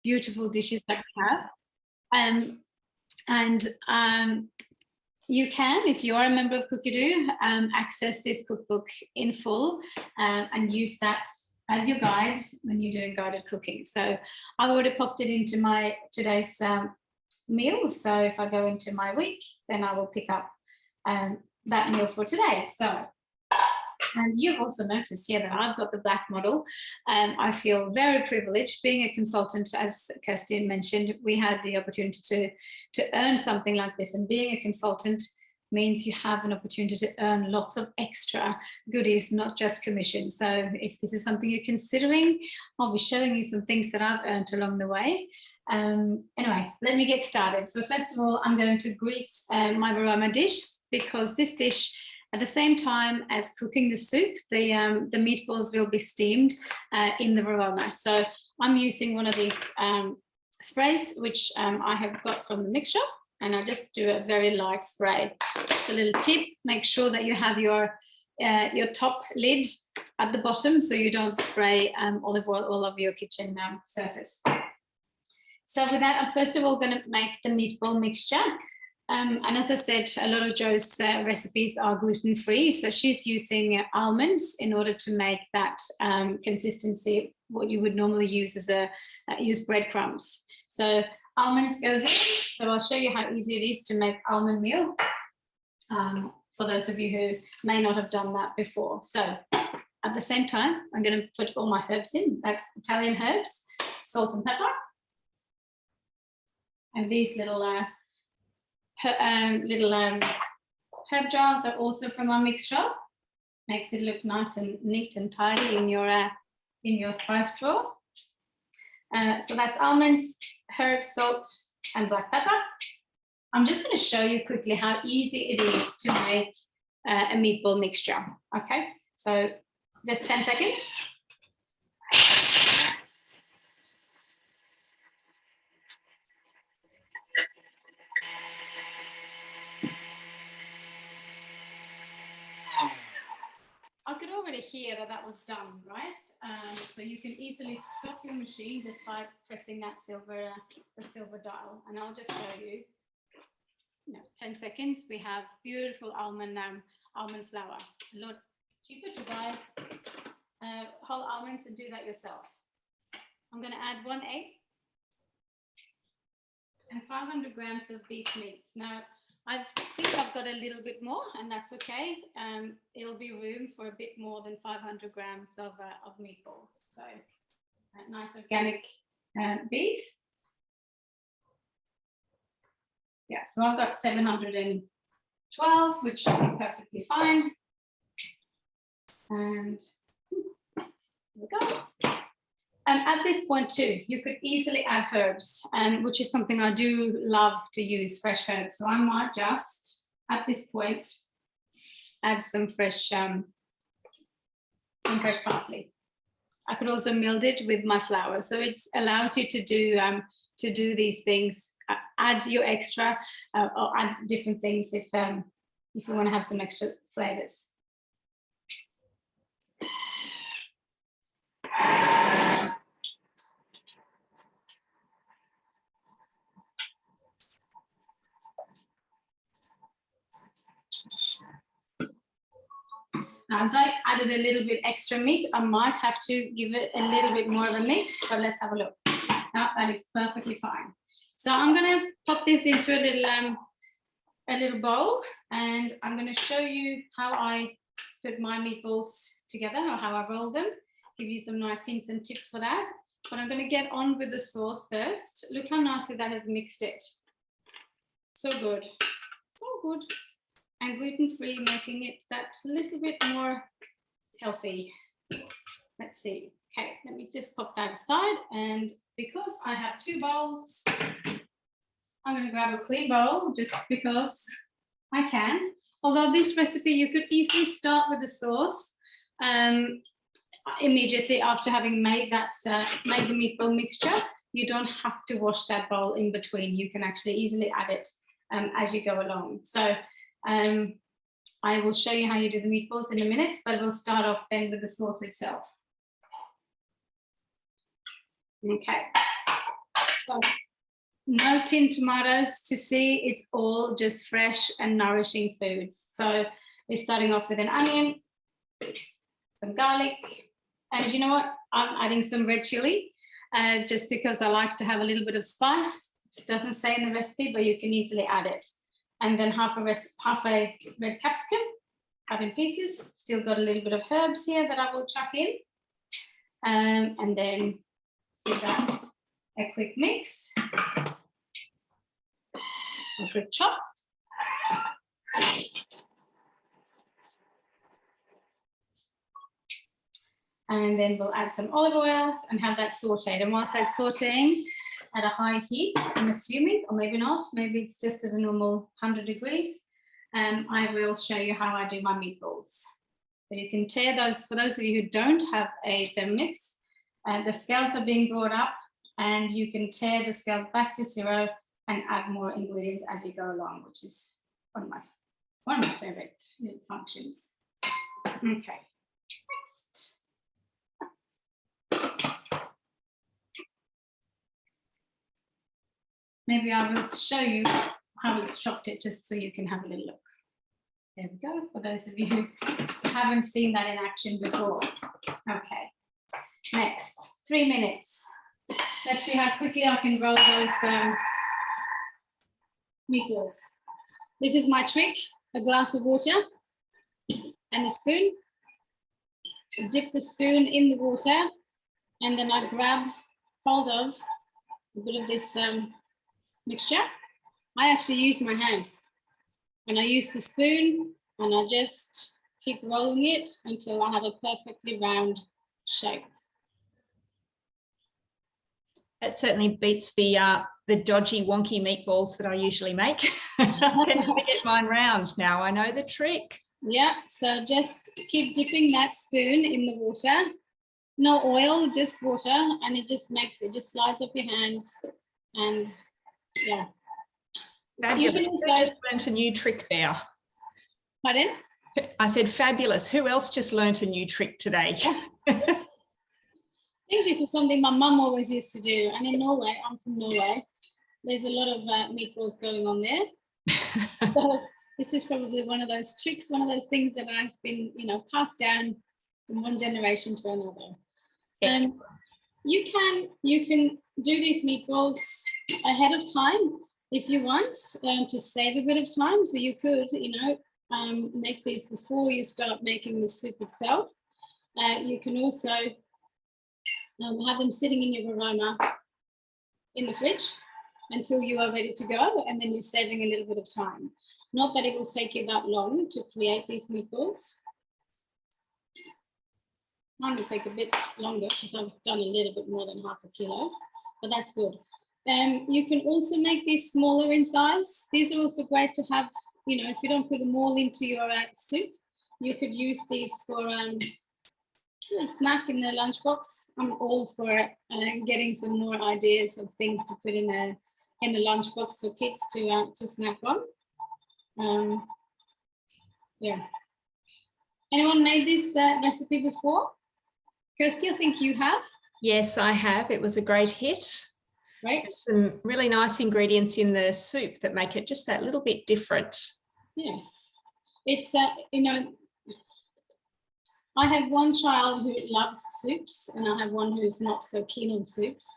beautiful dishes that we have. You can, if you are a member of Cookidoo, access this cookbook in full and use that as your guide when you're doing guided cooking. So I've already popped it into my today's meal. So if I go into my week, then I will pick up that meal for today. So, and you've also noticed here that I've got the black model. I feel very privileged being a consultant. As Kirsty mentioned, we had the opportunity to earn something like this, and being a consultant means you have an opportunity to earn lots of extra goodies, not just commission. So if this is something you're considering, I'll be showing you some things that I've earned along the way. Anyway, let me get started. So first of all, I'm going to grease my varoma dish, because this dish, at the same time as cooking the soup, the meatballs will be steamed in the varoma. So I'm using one of these sprays, which I have got from the mix shop, and I just do a very light spray. Just a little tip: make sure that you have your top lid at the bottom, so you don't spray olive oil all over your kitchen surface. So with that, I'm first of all going to make the meatball mixture. And as I said, a lot of Jo's recipes are gluten-free, so she's using almonds in order to make that consistency, what you would normally use as use breadcrumbs. So almonds goes in. So I'll show you how easy it is to make almond meal for those of you who may not have done that before. So at the same time, I'm going to put all my herbs in. That's Italian herbs, salt and pepper, and these little herb jars are also from our mix shop. Makes it look nice and neat and tidy in your spice drawer. So that's almonds, herbs, salt, and black pepper. I'm just going to show you quickly how easy it is to make a meatball mixture. Okay, so just 10 seconds. I could already hear that was done, right? So you can easily stop your machine just by pressing that the silver dial. And I'll just show you, 10 seconds. We have beautiful almond flour. A lot cheaper to buy whole almonds and do that yourself. I'm going to add 1 egg and 500 grams of beef mince. Now, I think I've got a little bit more, and that's okay. It'll be room for a bit more than 500 grams of meatballs. So nice organic beef. Yeah, so I've got 712, which should be perfectly fine. And here we go. And at this point too, you could easily add herbs, which is something I do love to use, fresh herbs. So I might just, at this point, add some fresh parsley. I could also meld it with my flour. So it allows you to do these things, add your extra or add different things if you want to have some extra flavors. Now, as I added a little bit extra meat, I might have to give it a little bit more of a mix, but let's have a look. Now, that is perfectly fine. So I'm going to pop this into a little bowl, and I'm going to show you how I put my meatballs together, or how I roll them, give you some nice hints and tips for that. But I'm going to get on with the sauce first. Look how nicely that has mixed it. So good, so good. And gluten-free, making it that little bit more healthy. Let's see. Okay, let me just pop that aside. And because I have 2 bowls, I'm going to grab a clean bowl just because I can. Although this recipe, you could easily start with the sauce immediately after having made the meatball mixture. You don't have to wash that bowl in between. You can actually easily add it as you go along. So I will show you how you do the meatballs in a minute, but we'll start off then with the sauce itself. Okay. So no tin tomatoes to see, it's all just fresh and nourishing foods. So we're starting off with an onion, some garlic, and you know what? I'm adding some red chili just because I like to have a little bit of spice. It doesn't say in the recipe, but you can easily add it. And then half a red capsicum cut in pieces. Still got a little bit of herbs here that I will chuck in. And then give that a quick mix. A quick chop. And then we'll add some olive oil and have that sauteed. And whilst that's sauteing at a high heat, I'm assuming, or maybe not, maybe it's just at a normal 100 degrees, I will show you how I do my meatballs. So you can tear those, for those of you who don't have a Thermomix, the scales are being brought up and you can tear the scales back to zero and add more ingredients as you go along, which is one of my favorite functions. Okay. Maybe I will show you how it's chopped it just so you can have a little look. There we go, for those of you who haven't seen that in action before. Okay, next, 3 minutes. Let's see how quickly I can roll those meatballs. This is my trick, a glass of water and a spoon. I dip the spoon in the water and then I grab hold of a bit of this mixture. I actually use my hands and I use the spoon and I just keep rolling it until I have a perfectly round shape. That certainly beats the dodgy wonky meatballs that I usually make. I can never get mine round now. I know the trick. Yeah, so just keep dipping that spoon in the water. No oil, just water, and it just slides off your hands and yeah. Fabulous. You can also Who just learnt a new trick there? Pardon? I said fabulous. Who else just learnt a new trick today? I think this is something my mum always used to do. And in Norway, I'm from Norway, there's a lot of meatballs going on there. So this is probably one of those tricks, one of those things that has been, passed down from one generation to another. You can do these meatballs ahead of time if you want to save a bit of time. So you could, make these before you start making the soup itself. You can also have them sitting in your aroma in the fridge until you are ready to go, and then you're saving a little bit of time. Not that it will take you that long to create these meatballs. Mine will take a bit longer because I've done a little bit more than 0.5 kilo, but that's good. You can also make these smaller in size. These are also great to have, if you don't put them all into your soup, you could use these for a snack in the lunchbox. I'm all for getting some more ideas of things to put in a lunchbox for kids to snack on. Yeah. Anyone made this recipe before? Kirsty, I think you have. Yes, I have. It was a great hit. Right. There's some really nice ingredients in the soup that make it just that little bit different. Yes. It's, I have one child who loves soups and I have one who's not so keen on soups.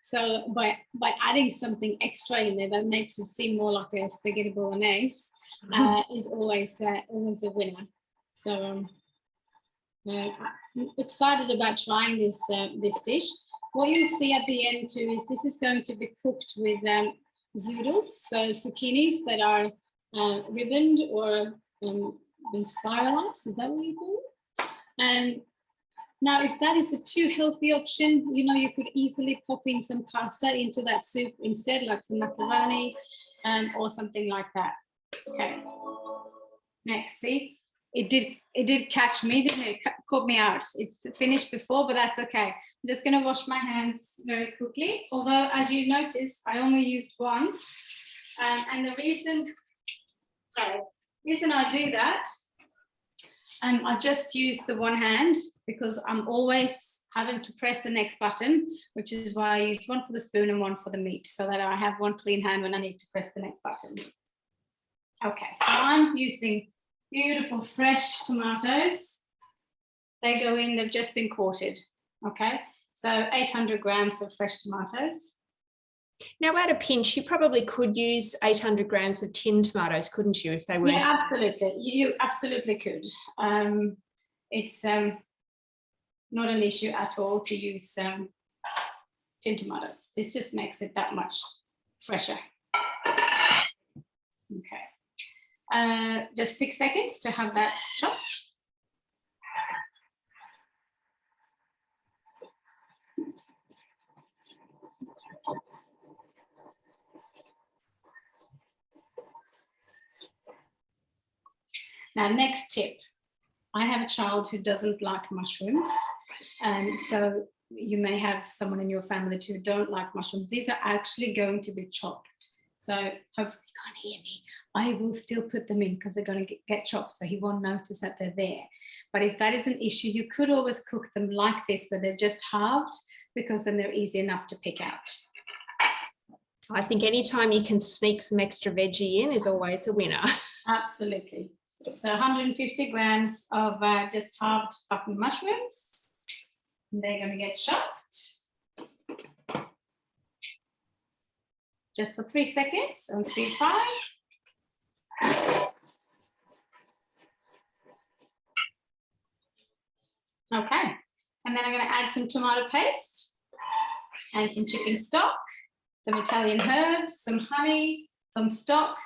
So by adding something extra in there that makes it seem more like a spaghetti bolognese is always a winner. So I'm excited about trying this dish. What you'll see at the end too is this is going to be cooked with zoodles, so zucchinis that are ribboned or been spiralized. Is that what you call it? Now, if that is a too healthy option, you could easily pop in some pasta into that soup instead, like some macaroni or something like that. Okay. Next, see, it did catch me, didn't it? Caught me out. It's finished before, but that's okay. I'm just going to wash my hands very quickly. Although, as you noticed, I only used one. And the reason I do that, I just use the one hand because I'm always having to press the next button, which is why I use one for the spoon and one for the meat, so that I have one clean hand when I need to press the next button. Okay, so I'm using beautiful fresh tomatoes. They go in, they've just been quartered. Okay, so 800 grams of fresh tomatoes. Now, at a pinch, you probably could use 800 grams of tinned tomatoes, couldn't you, if they weren't? Yeah, absolutely. You absolutely could. It's not an issue at all to use tinned tomatoes. This just makes it that much fresher. Okay. Just 6 seconds to have that chopped. Now, next tip. I have a child who doesn't like mushrooms, and so you may have someone in your family too who don't like mushrooms. These are actually going to be chopped. So hopefully you can't hear me. I will still put them in because they're going to get chopped, so he won't notice that they're there. But if that is an issue, you could always cook them like this, where they're just halved, because then they're easy enough to pick out. I think anytime you can sneak some extra veggie in is always a winner. Absolutely. So 150 grams of just halved button mushrooms. They're going to get chopped. Just for 3 seconds on speed 5. Okay, and then I'm going to add some tomato paste and some chicken stock, some Italian herbs, some honey, some stock.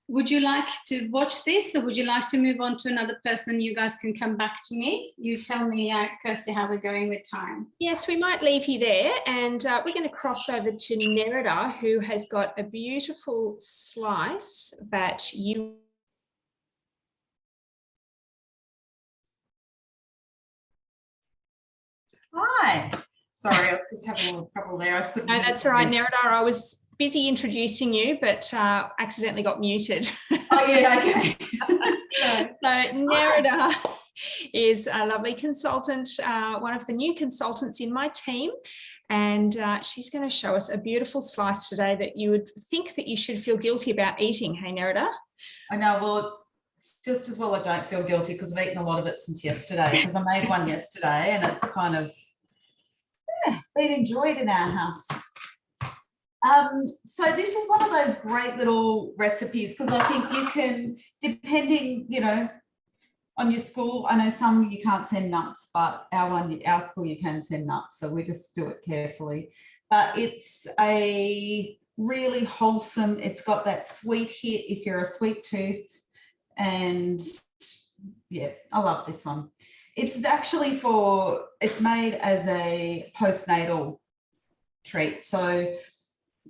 Would you like to watch this, or would you like to move on to another person and you guys can come back to me? You tell me, Kirsty, how we're going with time. Yes, we might leave you there, and we're going to cross over to Nerida, who has got a beautiful slice that you... Hi. Sorry, I was just having a little trouble there. No, that's all right, Nerida. I was busy introducing you, but accidentally got muted. Oh, yeah, okay. So Nerida is a lovely consultant, one of the new consultants in my team, and she's going to show us a beautiful slice today that you would think that you should feel guilty about eating. Hey, Nerida? I know, well, just as well I don't feel guilty, because I've eaten a lot of it since yesterday, because I made one yesterday and it's kind of been enjoyed in our house. So this is one of those great little recipes, because I think you can, depending, you know, on your school, I know some you can't send nuts, but our school you can send nuts, so we just do it carefully. But it's a really wholesome, it's got that sweet hit if you're a sweet tooth, and yeah, I love this one. It's actually it's made as a postnatal treat, so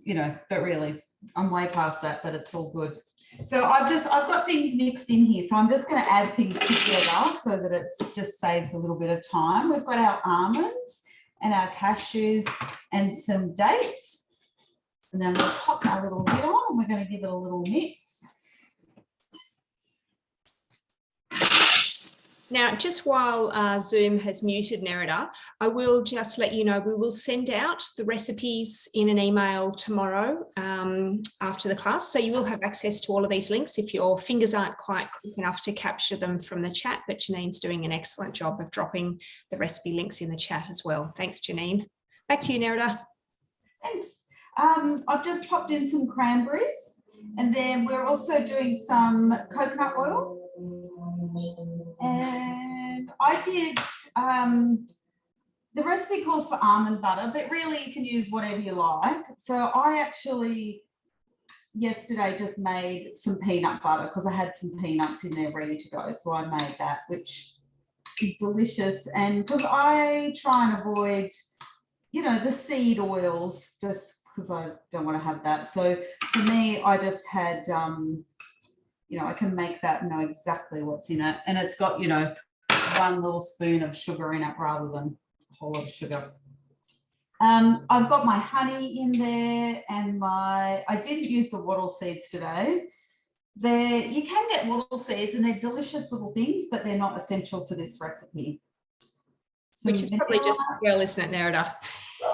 you know, but really I'm way past that, but it's all good. So I've got things mixed in here, so I'm just going to add things together so that it just saves a little bit of time. We've got our almonds and our cashews and some dates, and then we'll pop our little lid on and we're going to give it a little mix. Now, just while Zoom has muted Nerida, I will just let you know we will send out the recipes in an email tomorrow after the class. So you will have access to all of these links if your fingers aren't quite quick enough to capture them from the chat, but Janine's doing an excellent job of dropping the recipe links in the chat as well. Thanks, Janine. Back to you, Nerida. Thanks. I've just popped in some cranberries, and then we're also doing some coconut oil. And I did, the recipe calls for almond butter, but really you can use whatever you like. So I actually yesterday just made some peanut butter, because I had some peanuts in there ready to go. So I made that, which is delicious. And because I try and avoid, you know, the seed oils, just because I don't want to have that. So for me, I just had, you know, I can make that and know exactly what's in it. And it's got, you know, 1 little spoon of sugar in it rather than a whole lot of sugar. I've got my honey in there, and I didn't use the wattle seeds today. You can get wattle seeds and they're delicious little things, but they're not essential for this recipe. Which is probably just well, isn't it, Nerida?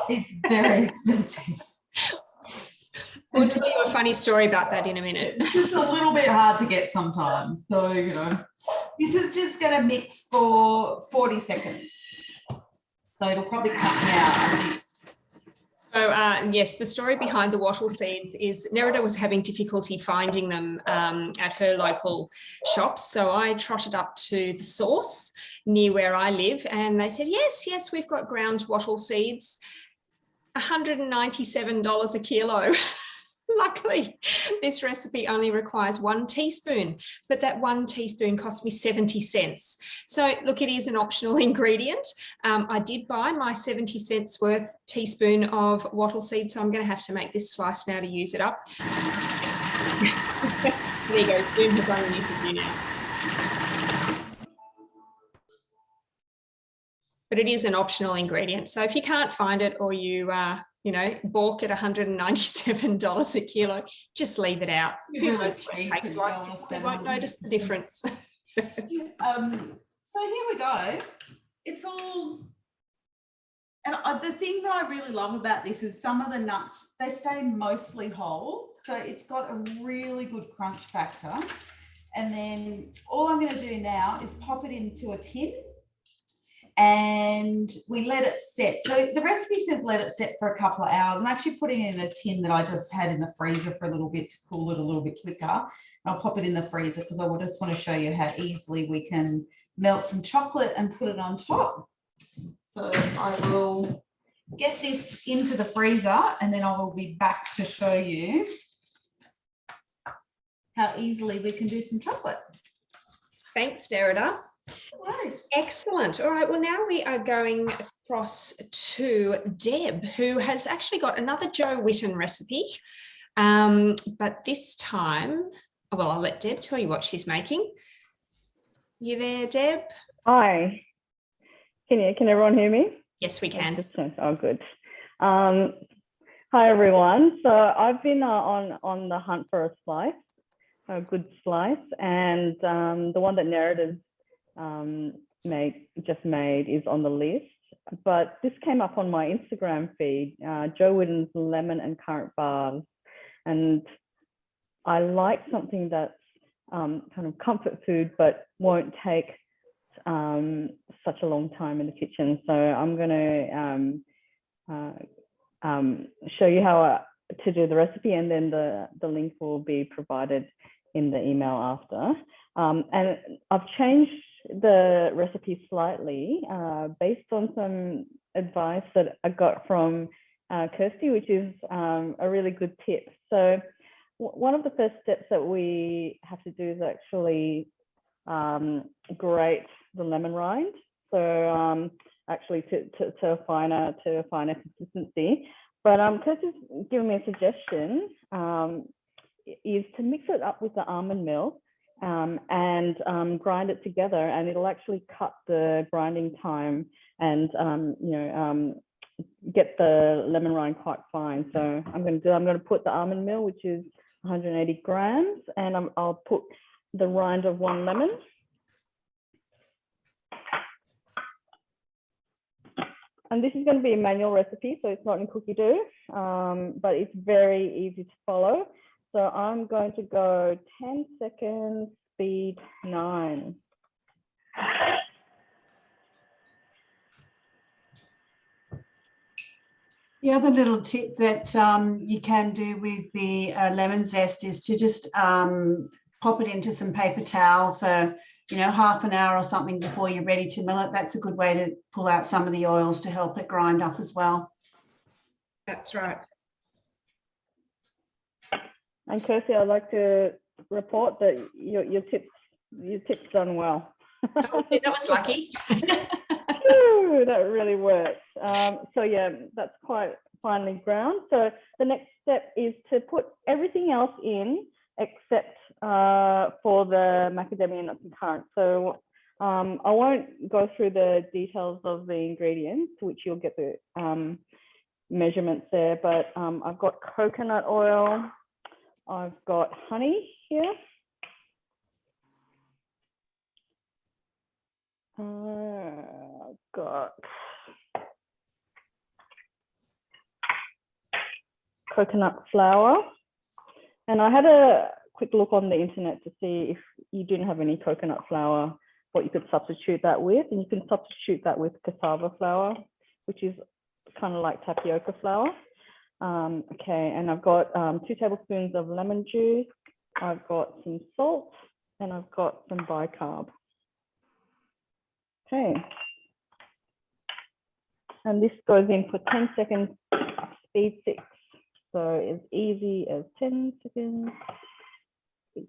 It's very expensive. We'll tell you a funny story about that in a minute. It's just a little bit hard to get sometimes. So, you know, this is just going to mix for 40 seconds. So it'll probably cut me out, I think. So yes, the story behind the wattle seeds is Nerida was having difficulty finding them at her local shops. So I trotted up to the source near where I live and they said, yes, we've got ground wattle seeds, $197 a kilo. Luckily, this recipe only requires 1 teaspoon, but that 1 teaspoon cost me 70 cents. So look, it is an optional ingredient. I did buy my 70 cents worth teaspoon of wattle seed, so I'm going to have to make this slice now to use it up. There you go, Zoom has unmuted you now. But it is an optional ingredient. So if you can't find it or you balk at $197 a kilo, just leave it out. You won't notice the difference. So here we go. It's all, and the thing that I really love about this is some of the nuts, they stay mostly whole. So it's got a really good crunch factor. And then all I'm going to do now is pop it into a tin. And we let it set. So the recipe says let it set for a couple of hours. I'm actually putting it in a tin that I just had in the freezer for a little bit to cool it a little bit quicker. I'll pop it in the freezer because I just want to show you how easily we can melt some chocolate and put it on top. So I will get this into the freezer and then I will be back to show you how easily we can do some chocolate. Thanks, Nerida. Nice. Excellent. All right. Well, now we are going across to Deb, who has actually got another Joe Witten recipe. But this time, well, I'll let Deb tell you what she's making. You there, Deb? Hi. Can everyone hear me? Yes, we can. Oh, good. Hi, everyone. So I've been on the hunt for a slice, a good slice, and the one that Nerida just made is on the list, but this came up on my Instagram feed, Joe Witten's lemon and currant bars, and I like something that's kind of comfort food but won't take such a long time in the kitchen. So I'm going to show you how to do the recipe, and then the link will be provided in the email after. And I've changed the recipe slightly based on some advice that I got from Kirsty, which is a really good tip. So one of the first steps that we have to do is actually grate the lemon rind. So actually to a finer consistency. But Kirsty's given me a suggestion is to mix it up with the almond milk and grind it together, and it'll actually cut the grinding time and get the lemon rind quite fine. So I'm going to put the almond meal, which is 180 grams, and I'll put the rind of 1 lemon. And this is going to be a manual recipe, so it's not in Cookie Dough, but it's very easy to follow. So I'm going to go 10 seconds, speed 9. The other little tip that you can do with the lemon zest is to just pop it into some paper towel for, half an hour or something before you're ready to mill it. That's a good way to pull out some of the oils to help it grind up as well. That's right. And Kirsty, I'd like to report that your tips done well. Oh, that was lucky. Ooh, that really works. So yeah, that's quite finely ground. So the next step is to put everything else in except for the macadamia nuts and currants. So I won't go through the details of the ingredients, which you'll get the measurements there, but I've got coconut oil, I've got honey here. I've got coconut flour. And I had a quick look on the internet to see if you didn't have any coconut flour, what you could substitute that with. And you can substitute that with cassava flour, which is kind of like tapioca flour. Okay, and I've got 2 tablespoons of lemon juice. I've got some salt, and I've got some bicarb. Okay. And this goes in for 10 seconds, speed 6. So as easy as 10 seconds. Okay.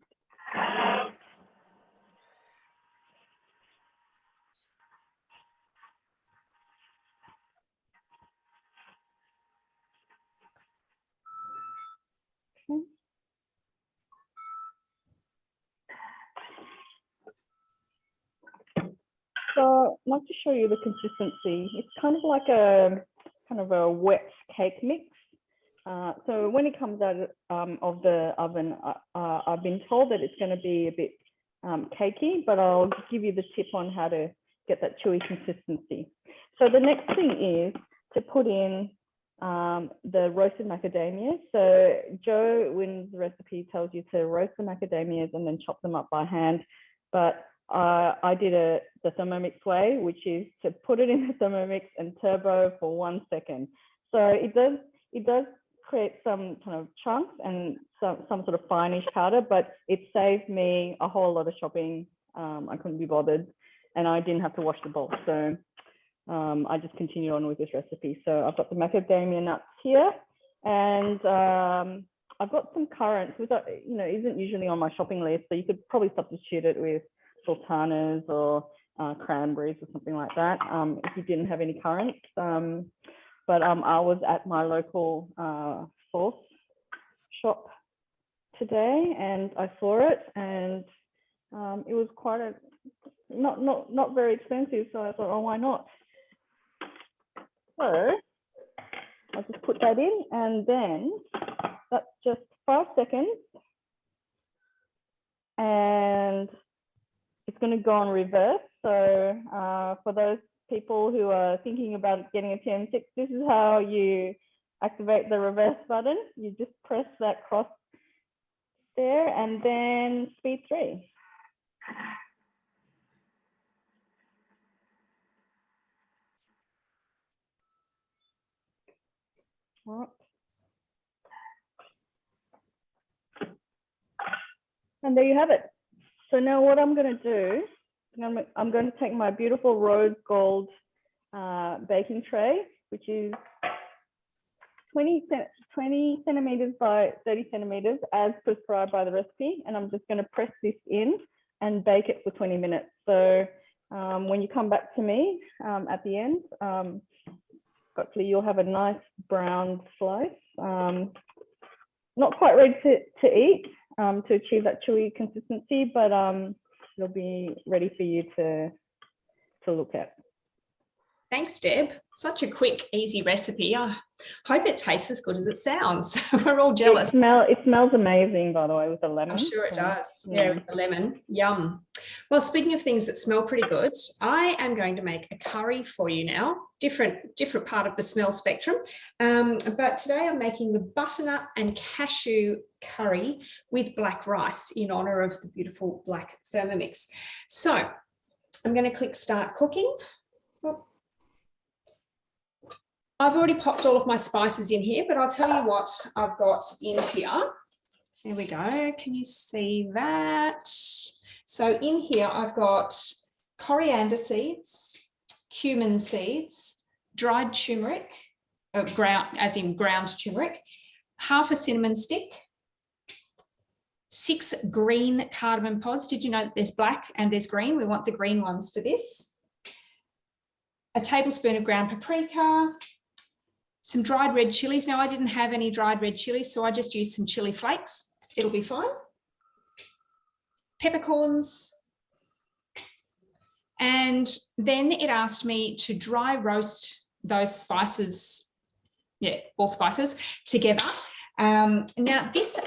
So I'd like to show you the consistency. It's kind of like a wet cake mix. So when it comes out of the oven, I've been told that it's going to be a bit cakey, but I'll give you the tip on how to get that chewy consistency. So the next thing is to put in the roasted macadamias. So Jo Wynn's recipe tells you to roast the macadamias and then chop them up by hand, but I did the Thermomix way, which is to put it in the Thermomix and turbo for 1 second. So it does create some kind of chunks and some sort of fineish powder, but it saved me a whole lot of shopping. I couldn't be bothered, and I didn't have to wash the bowl. So I just continued on with this recipe. So I've got the macadamia nuts here, and I've got some currants, which isn't usually on my shopping list. So you could probably substitute it with sultanas or cranberries or something like that if you didn't have any currants. But I was at my local sauce shop today and I saw it, and it was quite not very expensive. So I thought, oh, why not? So I'll just put that in, and then that's just 5 seconds. And it's going to go on reverse. So for those people who are thinking about getting a TM6, this is how you activate the reverse button. You just press that cross there and then speed 3. All right. And there you have it. So now what I'm going to do, I'm going to take my beautiful rose gold baking tray, which is 20 centimeters by 30 centimeters as prescribed by the recipe. And I'm just going to press this in and bake it for 20 minutes. So when you come back to me at the end, hopefully you'll have a nice brown slice. Not quite ready to eat to achieve that chewy consistency, but it'll be ready for you to look at. Thanks, Deb. Such a quick, easy recipe. I hope it tastes as good as it sounds. We're all jealous. It smells amazing, by the way, with the lemon. I'm sure it does. Yeah, with the lemon. Yum. Well, speaking of things that smell pretty good, I am going to make a curry for you now. Different part of the smell spectrum. But today I'm making the butternut and cashew curry with black rice in honor of the beautiful black Thermomix. So I'm going to click start cooking. I've already popped all of my spices in here, but I'll tell you what I've got in here. There we go. Can you see that? So in here, I've got coriander seeds, cumin seeds, dried turmeric, ground turmeric, half a cinnamon stick, 6 green cardamom pods. Did you know that there's black and there's green? We want the green ones for this. A tablespoon of ground paprika, some dried red chilies. Now, I didn't have any dried red chilies, so I just used some chili flakes. It'll be fine. Peppercorns. And then it asked me to dry roast those spices, all spices together. Now, this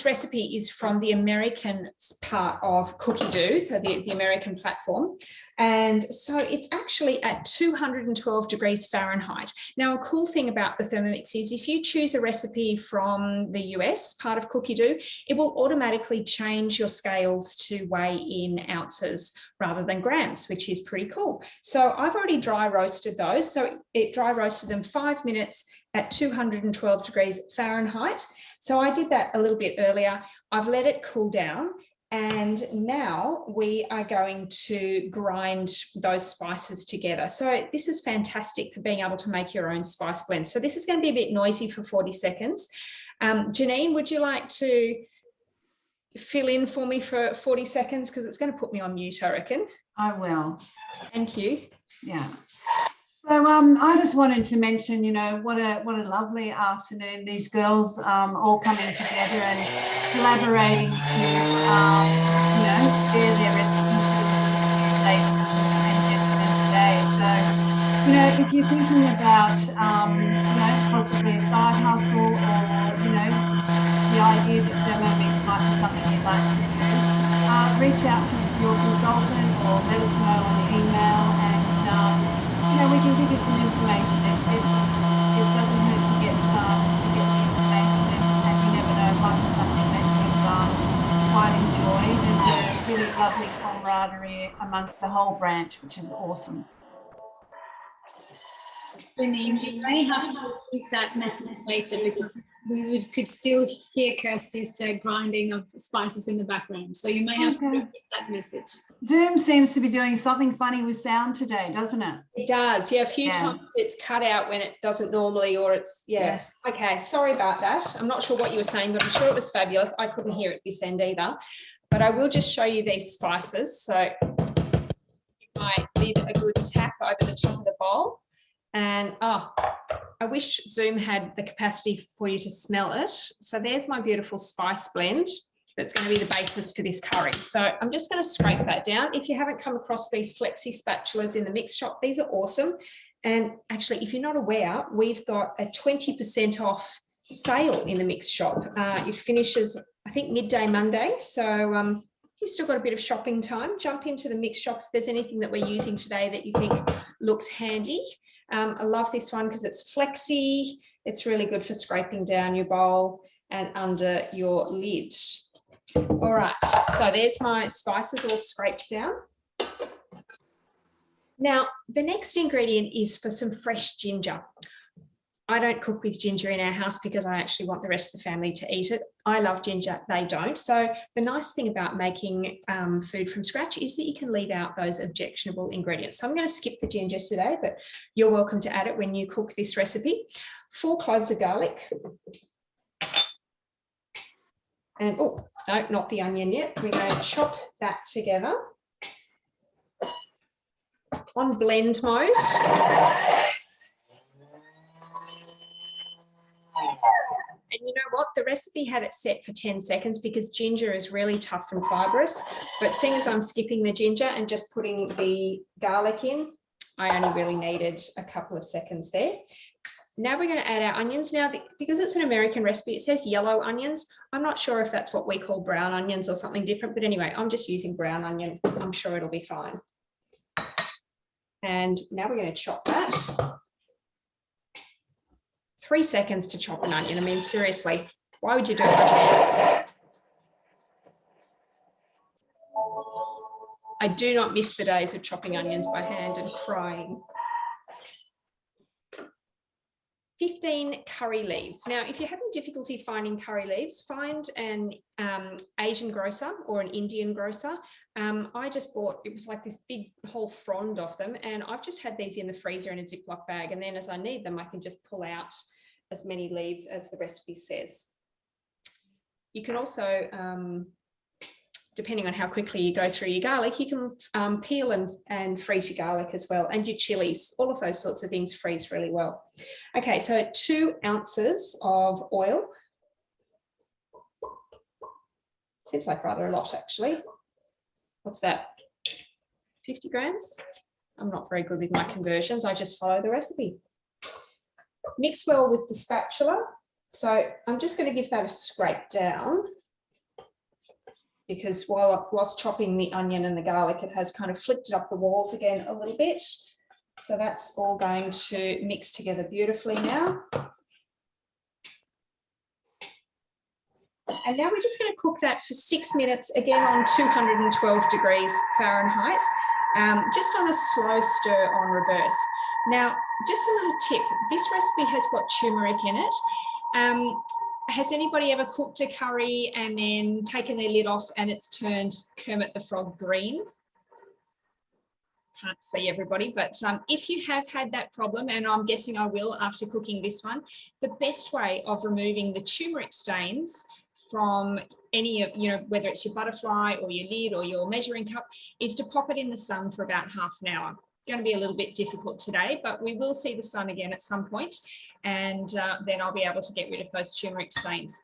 recipe is from the American part of Cookie Dough, so the American platform. And so it's actually at 212 degrees Fahrenheit. Now, a cool thing about the Thermomix is if you choose a recipe from the US part of Cookie Dough, it will automatically change your scales to weigh in ounces rather than grams, which is pretty cool. So I've already dry roasted those. So it dry roasted them 5 minutes at 212 degrees Fahrenheit. So I did that a little bit earlier. I've let it cool down. And now we are going to grind those spices together. So this is fantastic for being able to make your own spice blend. So this is going to be a bit noisy for 40 seconds. Janine, would you like to fill in for me for 40 seconds? Because it's going to put me on mute, I reckon. I will. Thank you. Yeah. So I just wanted to mention, you know, what a lovely afternoon. These girls all coming together and collaborating to, you know, share their recipes today. So, you know, if you're thinking about, you know, possibly a side hustle or, you know, the idea that Thermomix might be something you'd like to do, reach out to your consultant or let us know on email, and you know, we can give you some information. It doesn't hurt to get the information, and you never know, it might be something that you've quite enjoyed, and a really lovely camaraderie amongst the whole branch, which is awesome. Janine, you may have to repeat that message later, because we could still hear Kirsty's grinding of spices in the background. So you may have to repeat that message. Zoom seems to be doing something funny with sound today, doesn't it? It does. Yeah, a few times it's cut out when it doesn't normally, or it's, Yes. Okay, sorry about that. I'm not sure what you were saying, but I'm sure it was fabulous. I couldn't hear it this end either. But I will just show you these spices. So give my lid a good tap over the top of the bowl. And I wish Zoom had the capacity for you to smell it. So there's my beautiful spice blend that's going to be the basis for this curry. So I'm just going to scrape that down. If you haven't come across these flexi spatulas in the mix shop, these are awesome. And actually, if you're not aware, we've got a 20% off sale in the mix shop. It finishes, I think, midday Monday. So you've still got a bit of shopping time. Jump into the mix shop if there's anything that we're using today that you think looks handy. I love this one because it's flexy. It's really good for scraping down your bowl and under your lid. All right, so there's my spices all scraped down. Now, the next ingredient is for some fresh ginger. I don't cook with ginger in our house because I actually want the rest of the family to eat it. I love ginger, they don't. So the nice thing about making food from scratch is that you can leave out those objectionable ingredients. So I'm going to skip the ginger today, but you're welcome to add it when you cook this recipe. 4 cloves of garlic. And, oh, no, not the onion yet. We're going to chop that together on blend mode. And you know what? The recipe had it set for 10 seconds because ginger is really tough and fibrous. But seeing as I'm skipping the ginger and just putting the garlic in, I only really needed a couple of seconds there. Now we're going to add our onions. Now, because it's an American recipe, it says yellow onions. I'm not sure if that's what we call brown onions or something different. But anyway, I'm just using brown onion. I'm sure it'll be fine. And now we're going to chop that. 3 seconds to chop an onion. I mean, seriously, why would you do it by hand? I do not miss the days of chopping onions by hand and crying. 15 curry leaves. Now, if you're having difficulty finding curry leaves, find an Asian grocer or an Indian grocer. I just bought, it was like this big whole frond of them, and I've just had these in the freezer in a Ziploc bag, and then as I need them, I can just pull out as many leaves as the recipe says. You can also, depending on how quickly you go through your garlic, you can peel and freeze your garlic as well, and your chilies. All of those sorts of things freeze really well. Okay, so 2 ounces of oil. Seems like rather a lot, actually. What's that? 50 grams? I'm not very good with my conversions. I just follow the recipe. Mix well with the spatula. So I'm just going to give that a scrape down, because whilst chopping the onion and the garlic, it has kind of flicked it up the walls again a little bit. So that's all going to mix together beautifully now. And now we're just going to cook that for 6 minutes, again on 212 degrees Fahrenheit, just on a slow stir on reverse. Now, just a little tip, this recipe has got turmeric in it. Has anybody ever cooked a curry and then taken their lid off and it's turned Kermit the Frog green? Can't see everybody, but if you have had that problem, and I'm guessing I will after cooking this one, the best way of removing the turmeric stains from any of, whether it's your butterfly or your lid or your measuring cup, is to pop it in the sun for about half an hour. Going to be a little bit difficult today, but we will see the sun again at some point, and then I'll be able to get rid of those turmeric stains.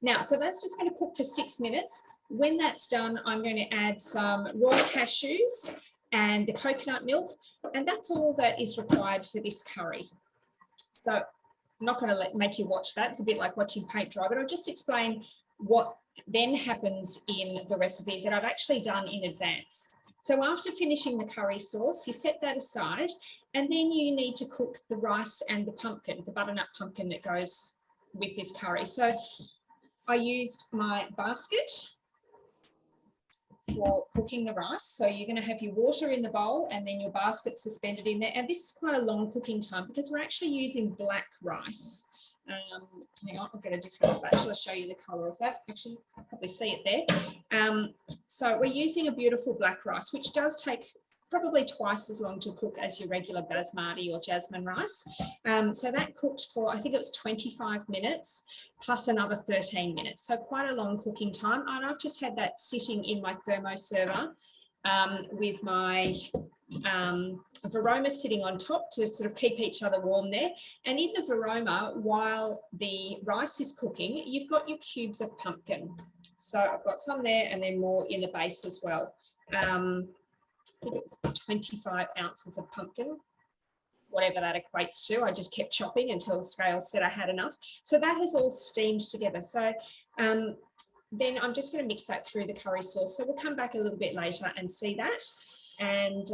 Now, so that's just going to cook for 6 minutes. When that's done, I'm going to add some raw cashews and the coconut milk, and that's all that is required for this curry. So I'm not going to make you watch that. It's a bit like watching paint dry, but I'll just explain what then happens in the recipe that I've actually done in advance. So after finishing the curry sauce, you set that aside, and then you need to cook the rice and the pumpkin, the butternut pumpkin that goes with this curry. So I used my basket for cooking the rice. So you're going to have your water in the bowl and then your basket suspended in there. And this is quite a long cooking time because we're actually using black rice. Hang on, I'll get a different spatula, show you the colour of that. Actually, you can probably see it there. So we're using a beautiful black rice, which does take probably twice as long to cook as your regular basmati or jasmine rice. So that cooked for, I think it was 25 minutes plus another 13 minutes. So quite a long cooking time. And I've just had that sitting in my thermo server with my varoma sitting on top to sort of keep each other warm there. And in the varoma, while the rice is cooking, you've got your cubes of pumpkin. So I've got some there and then more in the base as well. I think it was 25 ounces of pumpkin, whatever that equates to. I just kept chopping until the scale said I had enough. So that has all steamed together. So then I'm just going to mix that through the curry sauce. So we'll come back a little bit later and see that. And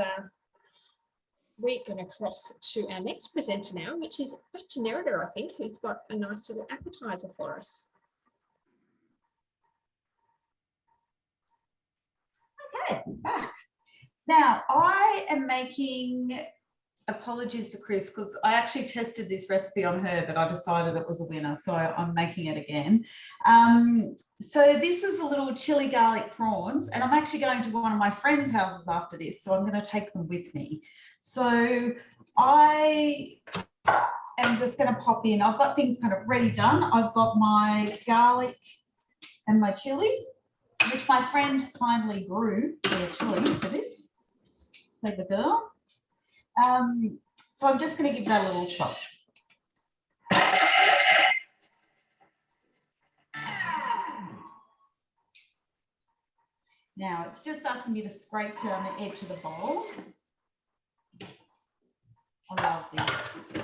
we're going to cross to our next presenter now, which is Butternut, I think, who's got a nice little appetizer for us. Okay, back. Now, I am making, apologies to Chris, because I actually tested this recipe on her, but I decided it was a winner, so I'm making it again. So this is a little chili garlic prawns, and I'm actually going to one of my friends' houses after this, so I'm going to take them with me. So I am just going to pop in. I've got things kind of ready done. I've got my garlic and my chili, which my friend kindly grew their chili for this. Clever girl. So I'm just going to give that a little chop. Now it's just asking me to scrape down the edge of the bowl. I love this.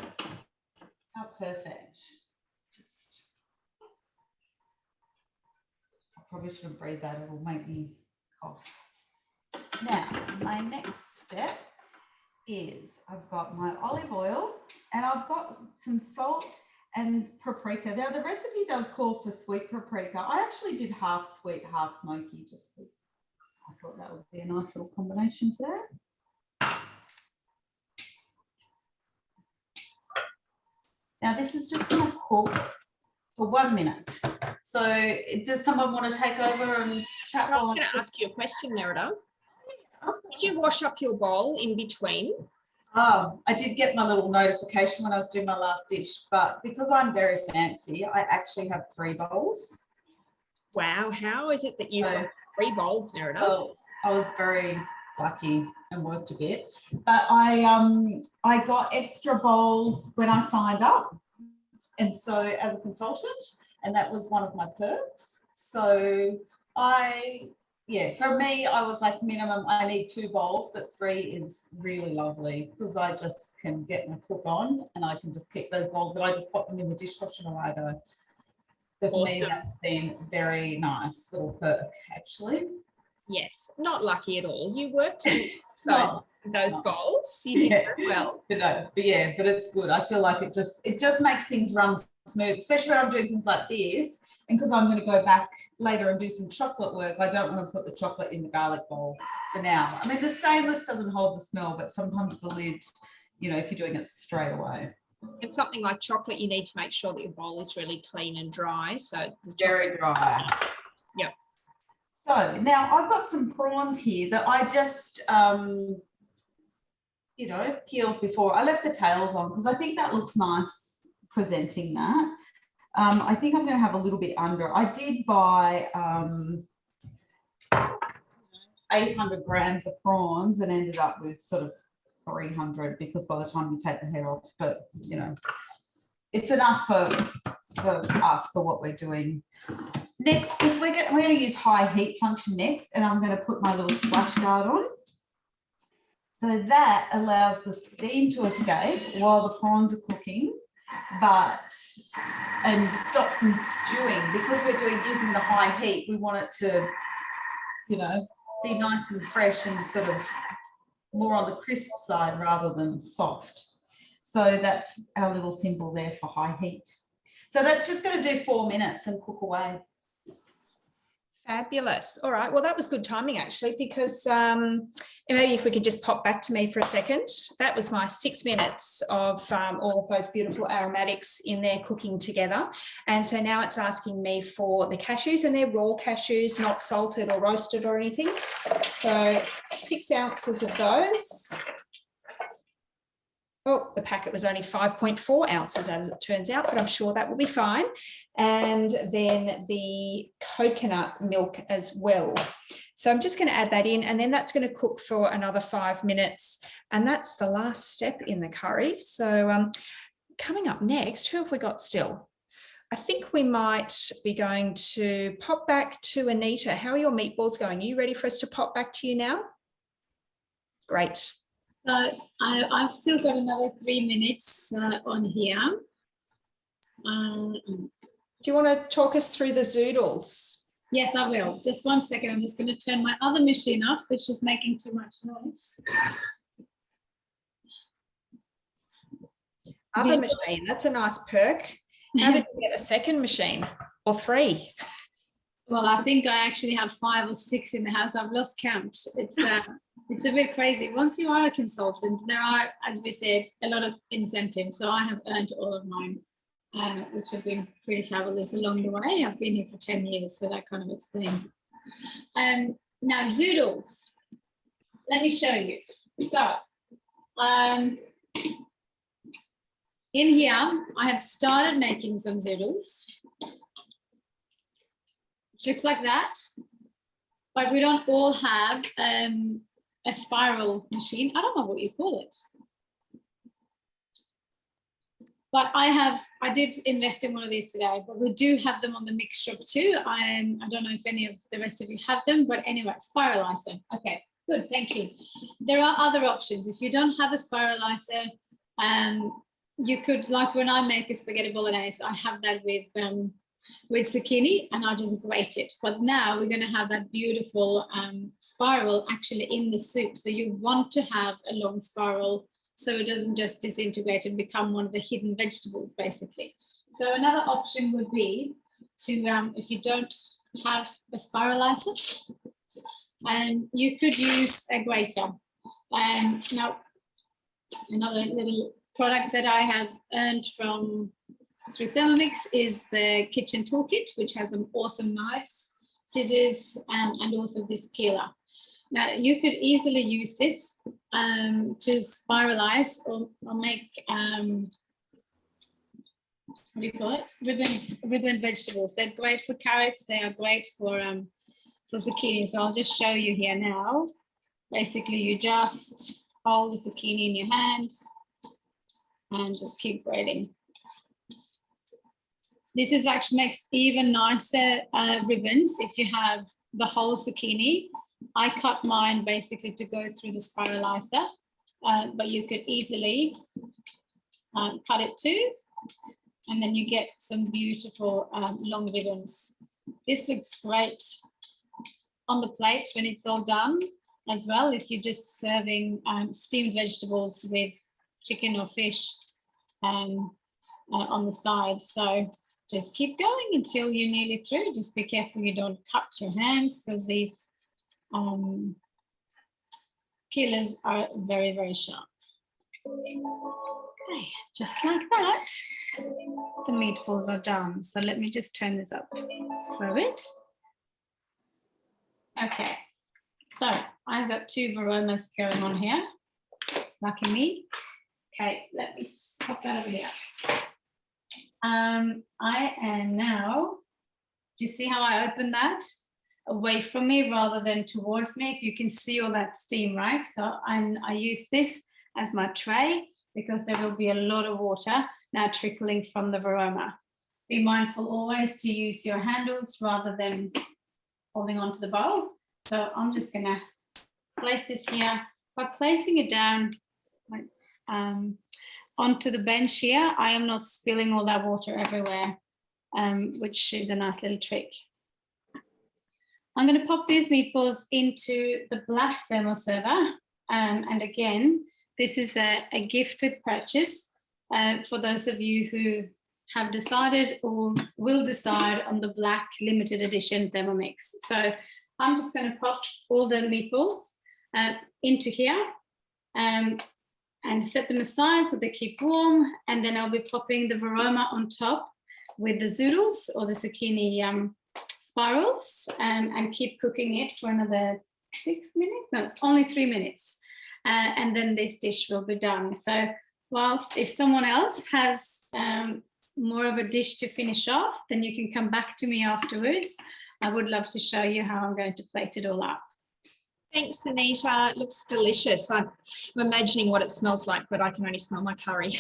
How perfect. Just, I probably shouldn't breathe that, it'll make me cough. Now, my next step is I've got my olive oil and I've got some salt and paprika. Now, the recipe does call for sweet paprika. I actually did half sweet, half smoky, just because I thought that would be a nice little combination today. Now, this is just going to cook for 1 minute. So does someone want to take over and chat? I was going to ask you a question, Nerida. Did you wash up your bowl in between? Oh, I did get my little notification when I was doing my last dish, but because I'm very fancy, I actually have 3 bowls. Wow, how is it that you've got 3 bowls, Nerida? Well, I was very lucky and worked a bit, but I got extra bowls when I signed up, and so as a consultant, and that was one of my perks. So for me, I was like minimum, I need 2 bowls, but 3 is really lovely because I just can get my cook on, and I can just keep those bowls that I just pop them in the dishwasher away though. So for me, Awesome. that's been very nice little perk actually. Yes, not lucky at all. You worked on No, those no. bowls. You did Yeah. very well. But it's good. I feel like it just makes things run smooth, especially when I'm doing things like this. And because I'm going to go back later and do some chocolate work, I don't want to put the chocolate in the garlic bowl for now. I mean, the stainless doesn't hold the smell, but sometimes the lid, you know, if you're doing it straight away. And something like chocolate, you need to make sure that your bowl is really clean and dry. So the Very dry. Yep. So now I've got some prawns here that I just, you know, peeled before. I left the tails on because I think that looks nice presenting that. I think I'm going to have a little bit under. I did buy 800 grams of prawns and ended up with sort of 300 because by the time you take the head off, but you know, it's enough for us for what we're doing. Next, because we're going to use high heat function next, and I'm going to put my little splash guard on. So that allows the steam to escape while the prawns are cooking, and stops them stewing. Because we're using the high heat, we want it to, you know, be nice and fresh and sort of more on the crisp side rather than soft. So that's our little symbol there for high heat. So that's just going to do 4 minutes and cook away. Fabulous. All right. Well, that was good timing actually, because maybe if we could just pop back to me for a second. That was my 6 minutes of all of those beautiful aromatics in there cooking together. And so now it's asking me for the cashews, and they're raw cashews, not salted or roasted or anything. So 6 ounces of those. Oh, the packet was only 5.4 ounces as it turns out, but I'm sure that will be fine. And then the coconut milk as well. So I'm just going to add that in, and then that's going to cook for another 5 minutes. And that's the last step in the curry. So coming up next, who have we got still? I think we might be going to pop back to Anita. How are your meatballs going? Are you ready for us to pop back to you now? Great. So I've still got another 3 minutes on here. Do you want to talk us through the zoodles? Yes, I will. Just 1 second. I'm just going to turn my other machine off, which is making too much noise. Other machine, that's a nice perk. How did you get a second machine or 3? Well, I think I actually have 5 or 6 in the house. I've lost count. It's a bit crazy. Once you are a consultant, there are, as we said, a lot of incentives. So I have earned all of mine, which have been pretty fabulous along the way. I've been here for 10 years, so that kind of explains it. Now, zoodles. Let me show you. So, in here, I have started making some zoodles. Which looks like that. But we don't all have a spiral machine. I don't know what you call it. But I did invest in one of these today, but we do have them on the mix shop too. I don't know if any of the rest of you have them, but anyway, spiralizer. Okay, good, thank you. There are other options. If you don't have a spiralizer, you could, like when I make a spaghetti bolognese, I have that with zucchini, and I'll just grate it. But now we're going to have that beautiful spiral actually in the soup. So you want to have a long spiral so it doesn't just disintegrate and become one of the hidden vegetables, basically. So another option would be to, if you don't have a spiralizer, you could use a grater. Now, another little product that I have earned through Thermomix is the kitchen toolkit, which has some awesome knives, scissors, and also this peeler. Now, you could easily use this to spiralize or make, what do you call it? Ribboned vegetables. They're great for carrots. They are great for zucchini. So I'll just show you here now. Basically, you just hold the zucchini in your hand and just keep grating. This is actually makes even nicer ribbons if you have the whole zucchini. I cut mine basically to go through the spiralizer, but you could easily cut it too, and then you get some beautiful long ribbons. This looks great on the plate when it's all done as well, if you're just serving steamed vegetables with chicken or fish on the side. So just keep going until you're nearly through. Just be careful you don't cut your hands, because these peelers are very, very sharp. Okay, just like that, the meatballs are done. So let me just turn this up for a bit. Okay, so I've got 2 Varomas going on here. Lucky me. Okay, let me pop that over here. I am now, do you see how I open that? Away from me rather than towards me. You can see all that steam, right? So I use this as my tray, because there will be a lot of water now trickling from the Varoma. Be mindful always to use your handles rather than holding onto the bowl. So I'm just going to place this here. By placing it down like, onto the bench here, I am not spilling all that water everywhere, which is a nice little trick. I'm going to pop these meatballs into the black thermal server. And again, this is a gift with purchase for those of you who have decided or will decide on the black limited edition Thermomix. So I'm just going to pop all the meatballs into here and set them aside so they keep warm. And then I'll be popping the Varoma on top with the zoodles or the zucchini spirals, and keep cooking it for another 6 minutes, no, only 3 minutes. And then this dish will be done. So whilst if someone else has more of a dish to finish off, then you can come back to me afterwards. I would love to show you how I'm going to plate it all up. Thanks, Anita. It looks delicious. I'm imagining what it smells like, but I can only smell my curry.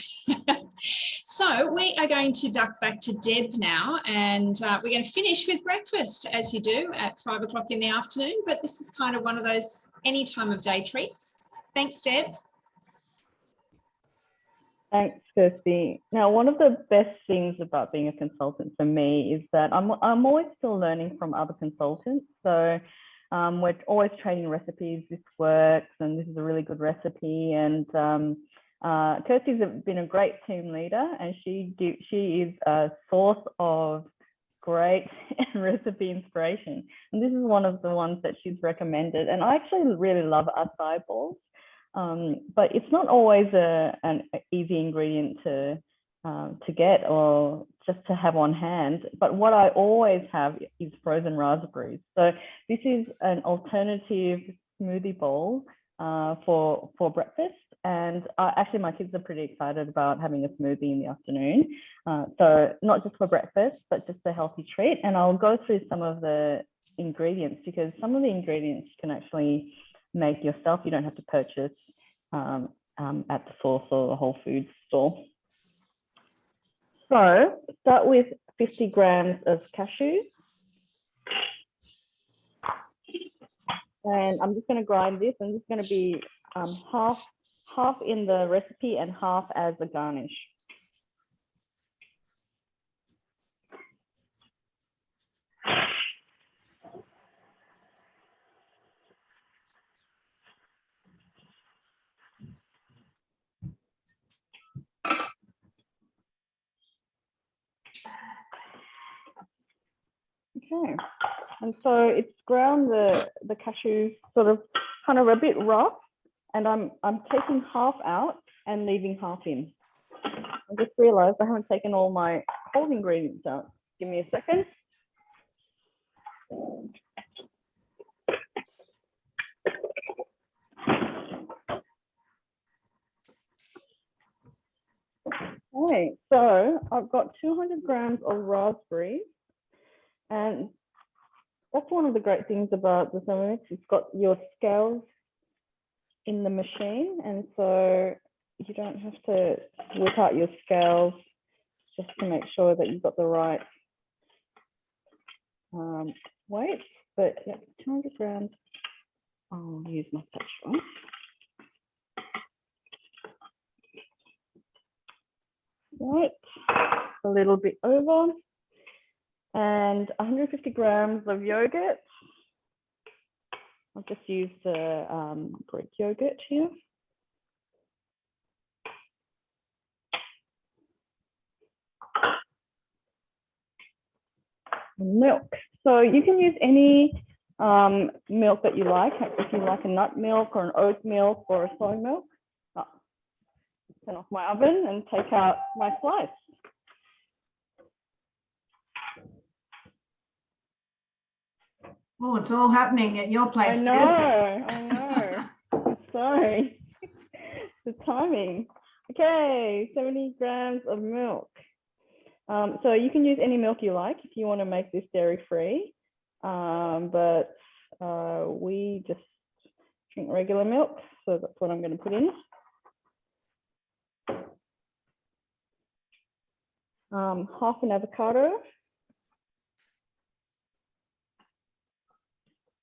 So we are going to duck back to Deb now, and we're going to finish with breakfast, as you do, at 5 o'clock in the afternoon. But this is kind of one of those any time of day treats. Thanks, Deb. Thanks, Kirsty. Now, one of the best things about being a consultant for me is that I'm always still learning from other consultants. So we're always trading recipes. This works, and this is a really good recipe. And Kirsty's been a great team leader, and she is a source of great recipe inspiration. And this is one of the ones that she's recommended. And I actually really love acai balls, but it's not always an easy ingredient to get or just to have on hand. But what I always have is frozen raspberries. So this is an alternative smoothie bowl for breakfast. And actually my kids are pretty excited about having a smoothie in the afternoon. So not just for breakfast, but just a healthy treat. And I'll go through some of the ingredients, because some of the ingredients you can actually make yourself. You don't have to purchase at the source or the Whole Foods store. So start with 50 grams of cashews. And I'm just going to grind this. I'm just going to be half in the recipe and half as a garnish. Okay, and so it's ground the cashews sort of kind of a bit rough, and I'm taking half out and leaving half in. I just realized I haven't taken all my whole ingredients out. Give me a second. Okay, so I've got 200 grams of raspberries. And that's one of the great things about the Thermomix. It's got your scales in the machine, and so you don't have to whip out your scales just to make sure that you've got the right weight. But yeah, 200 grams. I'll use my touch one. Right, a little bit over. And 150 grams of yogurt. I'll just use the Greek yogurt here. Milk. So you can use any milk that you like. If you like a nut milk or an oat milk or a soy milk. Oh, turn off my oven and take out my slice. Oh, it's all happening at your place. I know. I'm sorry. The timing. Okay, 70 grams of milk. So you can use any milk you like if you want to make this dairy-free, but we just drink regular milk, so that's what I'm going to put in. Half an avocado.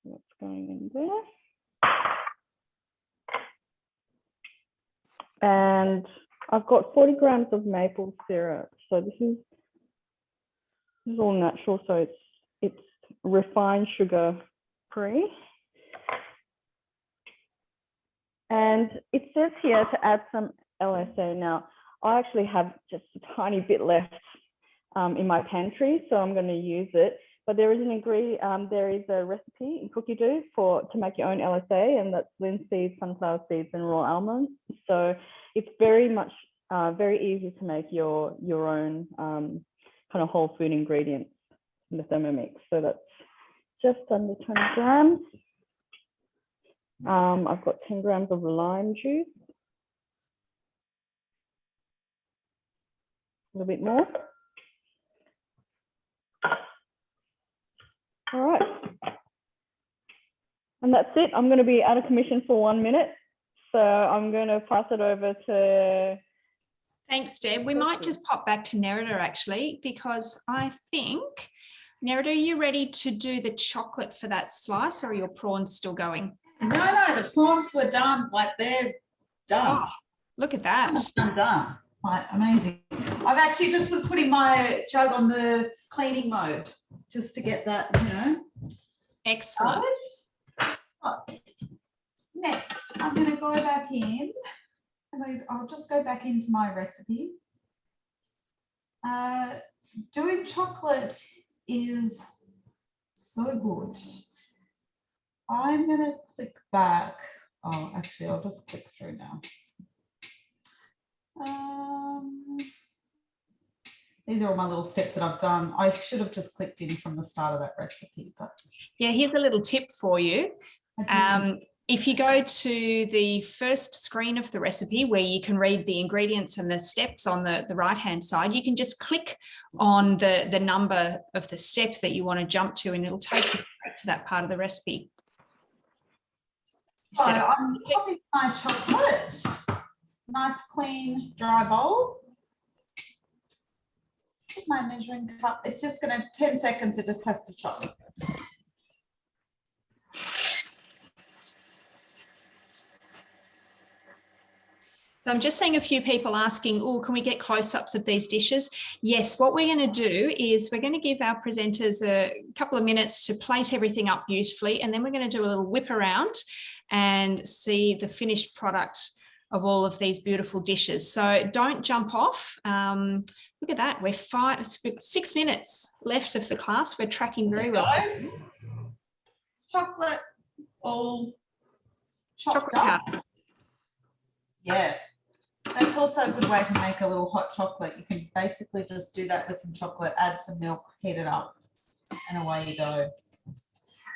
What's going in there? And I've got 40 grams of maple syrup. So this is all natural, so it's refined sugar free. And it says here to add some LSA. Now, I actually have just a tiny bit left in my pantry, so I'm going to use it. But there is there is a recipe in Cookie Dough to make your own LSA, and that's linseed, sunflower seeds, and raw almonds. So it's very much very easy to make your own kind of whole food ingredients in the Thermomix. So that's just under 20 grams. I've got 10 grams of lime juice. A little bit more. All right. And that's it. I'm going to be out of commission for 1 minute. So I'm going to pass it over to... Thanks, Deb. We might just pop back to Nerida actually, because I think, Nerida, are you ready to do the chocolate for that slice, or are your prawns still going? No, the prawns were done. Like, they're done. Oh, look at that. I'm done. Like, amazing. I've actually just was putting my jug on the cleaning mode just to get that, Excellent. Next, I'm going to go back in. I'll just go back into my recipe. Doing chocolate is so good. I'm going to click back. Oh, actually, I'll just click through now. These are all my little steps that I've done. I should have just clicked in from the start of that recipe. But yeah, here's a little tip for you. If you go to the first screen of the recipe where you can read the ingredients and the steps on the right-hand side, you can just click on the number of the step that you want to jump to, and it'll take you straight to that part of the recipe. So I'm popping my chocolate. Nice, clean, dry bowl. My measuring cup. It's just going to 10 seconds. It just has to chop. So I'm just seeing a few people asking, oh, can we get close-ups of these dishes? Yes, what we're going to do is we're going to give our presenters a couple of minutes to plate everything up beautifully, and then we're going to do a little whip around and see the finished product of all of these beautiful dishes. So don't jump off. Look at that. We're 6 minutes left of the class. We're tracking very well. Chocolate all chopped Chocolate up. Powder. Yeah. That's also a good way to make a little hot chocolate. You can basically just do that with some chocolate, add some milk, heat it up, and away you go.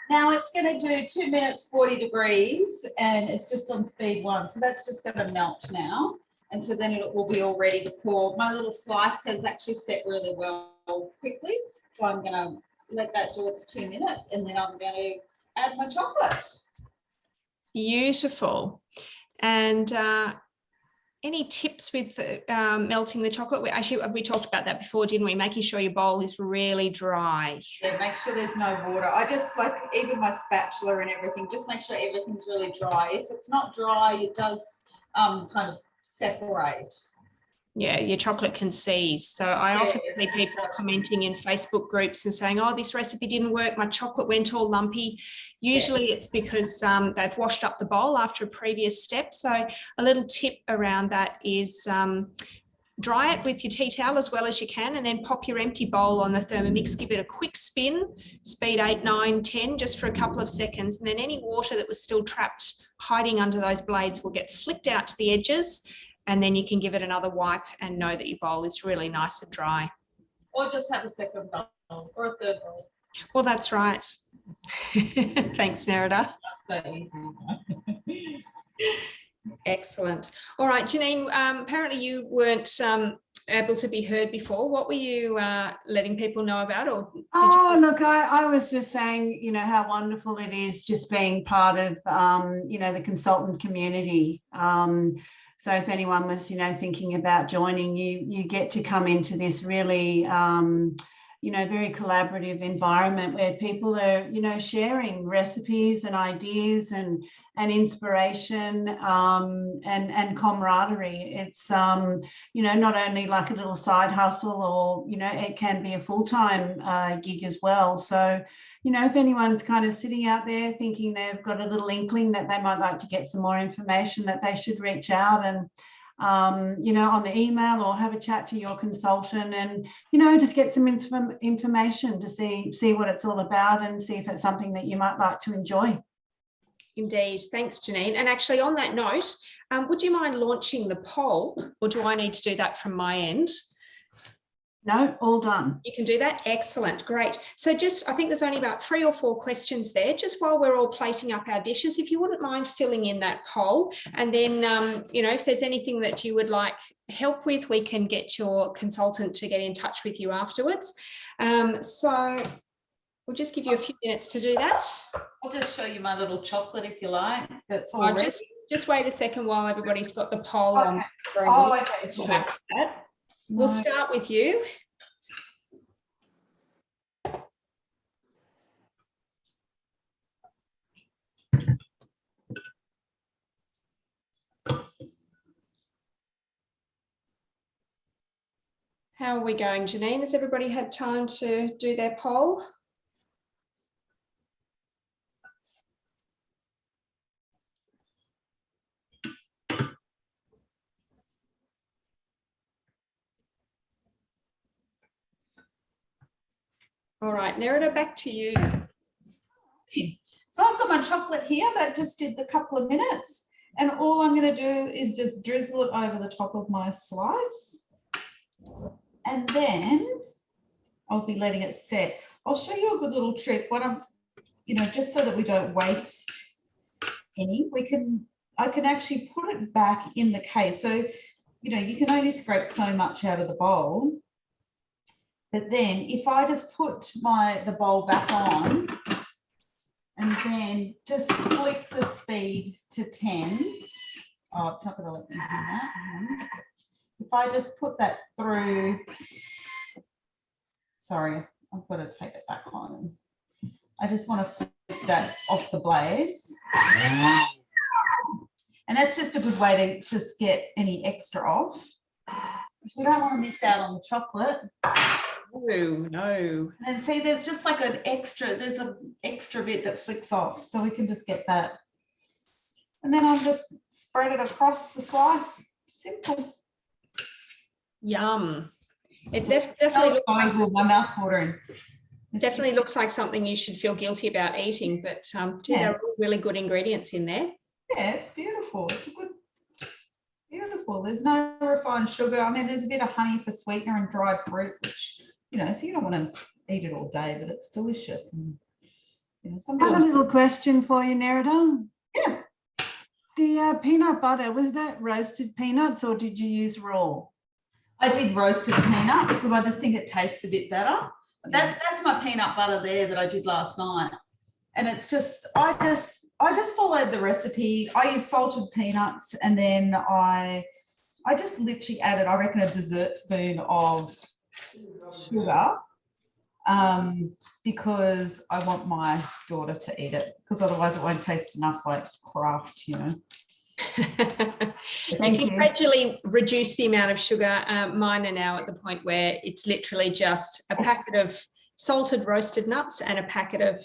Now it's going to do 2 minutes, 40 degrees, and it's just on speed 1. So that's just going to melt now. And so then it will be all ready to pour. My little slice has actually set really well quickly. So I'm going to let that do its 2 minutes, and then I'm going to add my chocolate. Beautiful. And any tips with melting the chocolate? We talked about that before, didn't we? Making sure your bowl is really dry. Yeah, make sure there's no water. I just like, even my spatula and everything, just make sure everything's really dry. If it's not dry, it does kind of separate. Yeah, your chocolate can seize. So I often see people commenting in Facebook groups and saying, oh, this recipe didn't work, my chocolate went all lumpy. Usually it's because they've washed up the bowl after a previous step. So a little tip around that is dry it with your tea towel as well as you can, and then pop your empty bowl on the Thermomix, give it a quick spin, speed 8, 9, 10, just for a couple of seconds. And then any water that was still trapped hiding under those blades will get flicked out to the edges, and then you can give it another wipe and know that your bowl is really nice and dry. Or just have a second bowl or a third bowl. Well, that's right. Thanks, Nerida. So easy. Excellent. All right, Janine, apparently you weren't able to be heard before. What were you letting people know about? Or look, I was just saying, you know, how wonderful it is just being part of, you know, the consultant community. So if anyone was, you know, thinking about joining, you get to come into this really, you know, very collaborative environment where people are, you know, sharing recipes and ideas and inspiration and camaraderie. It's, you know, not only like a little side hustle, or, you know, it can be a full-time gig as well. So, you know, if anyone's kind of sitting out there thinking they've got a little inkling that they might like to get some more information, that they should reach out and, you know, on the email, or have a chat to your consultant and, you know, just get some information to see what it's all about and see if it's something that you might like to enjoy. Indeed. Thanks, Janine. And actually on that note, would you mind launching the poll, or do I need to do that from my end? No, all done. You can do that. Excellent. Great. So just, I think there's only about 3 or 4 questions there. Just while we're all plating up our dishes, if you wouldn't mind filling in that poll, and then, you know, if there's anything that you would like help with, we can get your consultant to get in touch with you afterwards. So we'll just give you a few minutes to do that. I'll just show you my little chocolate if you like. That's all ready. Just wait a second while everybody's got the poll on. Oh, okay. Sure. We'll start with you. How are we going, Janine? Has everybody had time to do their poll? All right, Nerida, back to you. So I've got my chocolate here that just did the couple of minutes, and all I'm going to do is just drizzle it over the top of my slice, and then I'll be letting it set. I'll show you a good little trick. When I'm, you know, just so that we don't waste any, I can actually put it back in the case. So, you know, you can only scrape so much out of the bowl. But then if I just put the bowl back on and then just flick the speed to 10. Oh, it's not going to let me do that. If I just put that through, sorry, I've got to take it back on. I just want to flip that off the blades. And that's just a good way to just get any extra off. We don't want to miss out on the chocolate. No. And see, there's just like there's an extra bit that flicks off. So we can just get that. And then I'll just spread it across the slice. Simple. Yum. It definitely looks like my mouth's watering. Definitely looks like something you should feel guilty about eating, but there are really good ingredients in there. Yeah, it's beautiful. It's beautiful. There's no refined sugar. I mean, there's a bit of honey for sweetener and dried fruit, which, you know, so you don't want to eat it all day, but it's delicious. And, you know, I have a little question for you, Nerida. Yeah. The peanut butter, was that roasted peanuts or did you use raw? I did roasted peanuts because I just think it tastes a bit better. That's my peanut butter there that I did last night. And it's just, I just followed the recipe. I used salted peanuts, and then I just literally added, I reckon, a dessert spoon of sugar because I want my daughter to eat it, because otherwise it won't taste enough like Kraft, you know. You can gradually reduce the amount of sugar. Mine are now at the point where it's literally just a packet of salted roasted nuts and a packet of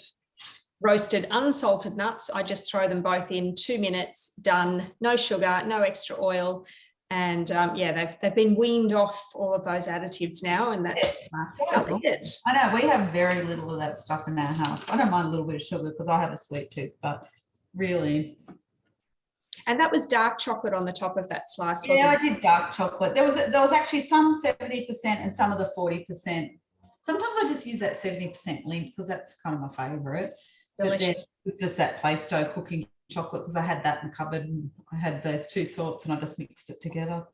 roasted unsalted nuts. I just throw them both in, 2 minutes, done. No sugar, no extra oil. And yeah, they've been weaned off all of those additives now, and that's really it. I know we have very little of that stuff in our house. I don't mind a little bit of sugar because I have a sweet tooth, but really. And that was dark chocolate on the top of that slice, wasn't Yeah, it? I did dark chocolate. There was actually some 70% and some of the 40%. Sometimes I just use that 70% Lindt because that's kind of my favourite. Delicious. Just that Play-Stow cooking chocolate, because I had that in the cupboard and I had those two sorts and I just mixed it together.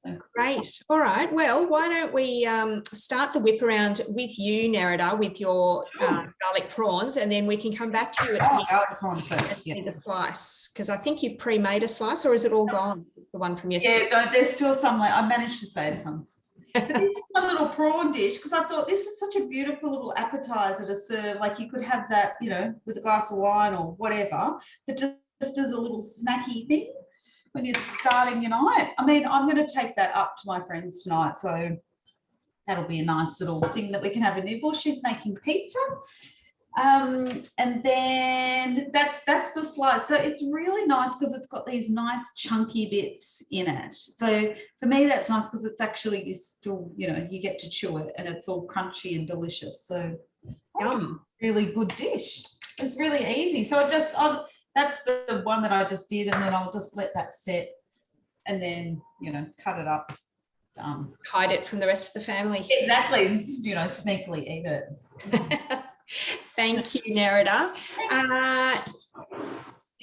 So. Great. All right. Well, why don't we start the whip around with you, Nerida, with your garlic prawns, and then we can come back to you at garlic prawn first. the slice, because I think you've pre-made a slice, or is it all gone? The one from yesterday? Yeah, no, there's still some. I managed to save some. But this is my little prawn dish because I thought this is such a beautiful little appetizer to serve. Like you could have that, you know, with a glass of wine or whatever, but just as a little snacky thing when you're starting your night. I mean, I'm going to take that up to my friends tonight, so that'll be a nice little thing that we can have a nibble. She's making pizza. And then that's the slice. So it's really nice because it's got these nice chunky bits in it. So for me, that's nice because it's actually, you still, you know, you get to chew it and it's all crunchy and delicious. So really good dish. It's really easy. So that's the one that I just did, and then I'll just let that set and then, you know, cut it up. Hide it from the rest of the family. Exactly. You know, sneakily eat it. Thank you, Nerida.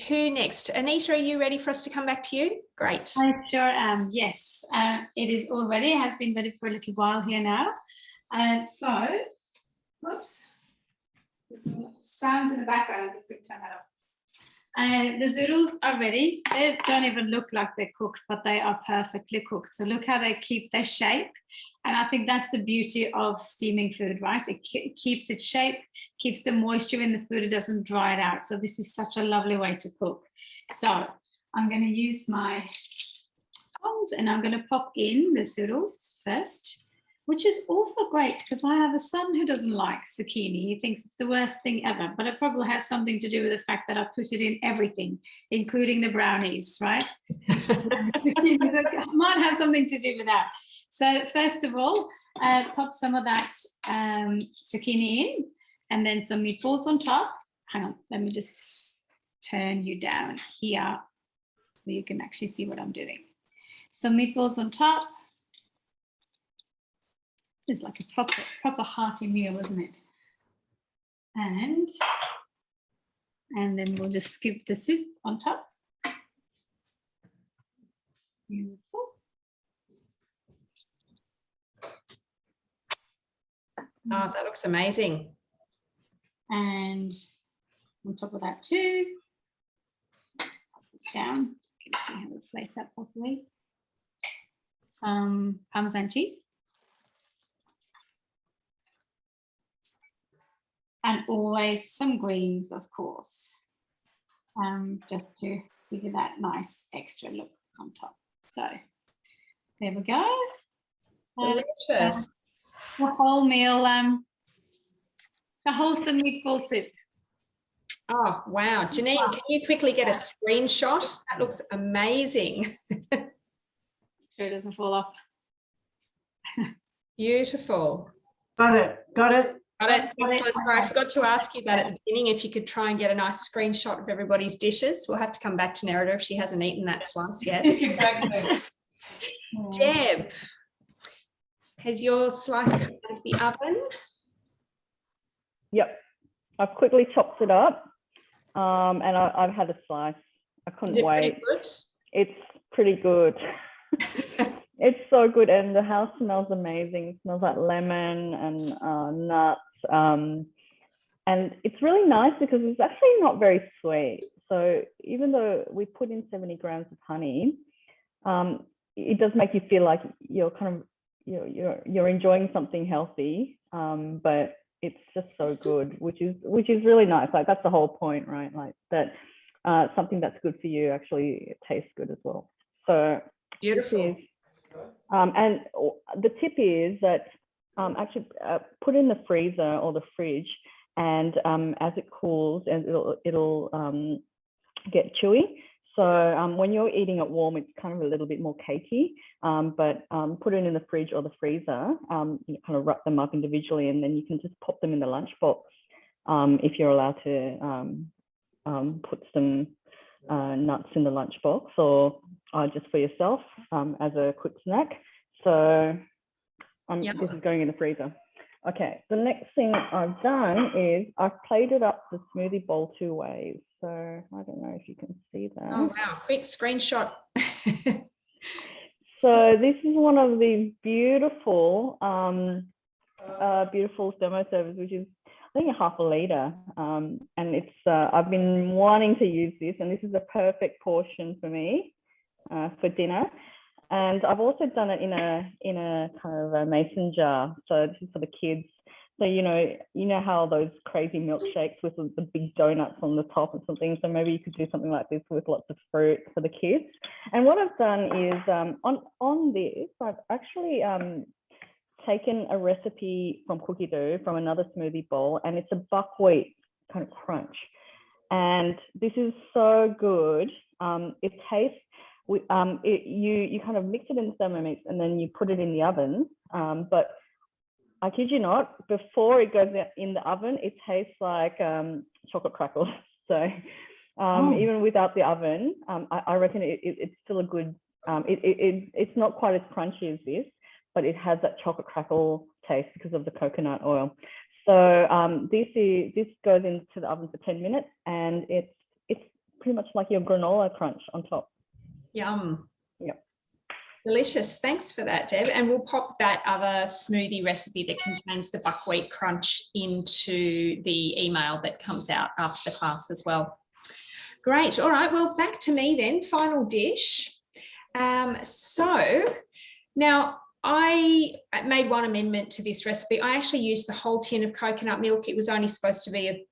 Who next? Anita, are you ready for us to come back to you? Great. I sure am. Yes, it is all ready. It has been ready for a little while here now. So, whoops, sounds in the background. I'm just going to turn that off. The zoodles are ready. They don't even look like they're cooked, but they are perfectly cooked. So look how they keep their shape. And I think that's the beauty of steaming food, right? It keeps its shape, keeps the moisture in the food. It doesn't dry it out. So this is such a lovely way to cook. So I'm going to use my tongs and I'm going to pop in the zoodles first, which is also great because I have a son who doesn't like zucchini. He thinks it's the worst thing ever, but it probably has something to do with the fact that I put it in everything, including the brownies, right? Might have something to do with that. So first of all, pop some of that zucchini in and then some meatballs on top. Hang on, let me just turn you down here so you can actually see what I'm doing. Some meatballs on top. It's like a proper hearty meal, isn't it? And then we'll just scoop the soup on top. Beautiful. Oh, that looks amazing. And on top of that too, put this down. You can see how we plate that properly. Some Parmesan cheese. And always some greens, of course, just to give you that nice extra look on top. So there we go. Delicious. The whole meal, the wholesome meatball soup. Oh, wow. Janine, can you quickly get a screenshot? That looks amazing. Sure it doesn't fall off. Beautiful. Got it. Got it. Excellent. Sorry, I forgot to ask you that at the beginning, if you could try and get a nice screenshot of everybody's dishes. We'll have to come back to Nerida if she hasn't eaten that slice yet. Exactly. Deb, has your slice come out of the oven? Yep, I've quickly chopped it up and I've had a slice. I couldn't wait. It's pretty good. It's so good, and the house smells amazing. It smells like lemon and nuts. And it's really nice because it's actually not very sweet. So even though we put in 70 grams of honey, it does make you feel like you're kind of you're enjoying something healthy, but it's just so good, which is really nice. Like that's the whole point, right? Like that something that's good for you actually tastes good as well. So Beautiful. And the tip is that actually put in the freezer or the fridge, and as it cools, and it'll get chewy. So when you're eating it warm, it's kind of a little bit more cakey, but put it in the fridge or the freezer, you kind of wrap them up individually, and then you can just pop them in the lunchbox if you're allowed to put some nuts in the lunchbox, or just for yourself as a quick snack. So this is going in the freezer. Okay, the next thing I've done is I've plated up the smoothie bowl 2 ways. So I don't know if you can see that. Oh, wow. Quick screenshot. So this is one of these beautiful, beautiful thermo servers, which is, I think, 1/2 litre. And it's, I've been wanting to use this, and this is a perfect portion for me for dinner. And I've also done it in a kind of a mason jar. So this is for the kids. So, you know how those crazy milkshakes with the big donuts on the top and something. So maybe you could do something like this with lots of fruit for the kids. And what I've done is on this, I've actually taken a recipe from Cookie Dough from another smoothie bowl, and it's a buckwheat kind of crunch. And this is so good. It tastes, you kind of mix it in the Thermomix, and then you put it in the oven. But I kid you not, before it goes in the oven, it tastes like chocolate crackles. So even without the oven, I reckon it's still a good, it's not quite as crunchy as this, but it has that chocolate crackle taste because of the coconut oil. So this goes into the oven for 10 minutes, and it's pretty much like your granola crunch on top. Yum. Yep. Delicious. Thanks for that, Deb. And we'll pop that other smoothie recipe that contains the buckwheat crunch into the email that comes out after the class as well. Great. All right. Well, back to me then. Final dish. So now I made one amendment to this recipe. I actually used the whole tin of coconut milk. It was only supposed to be,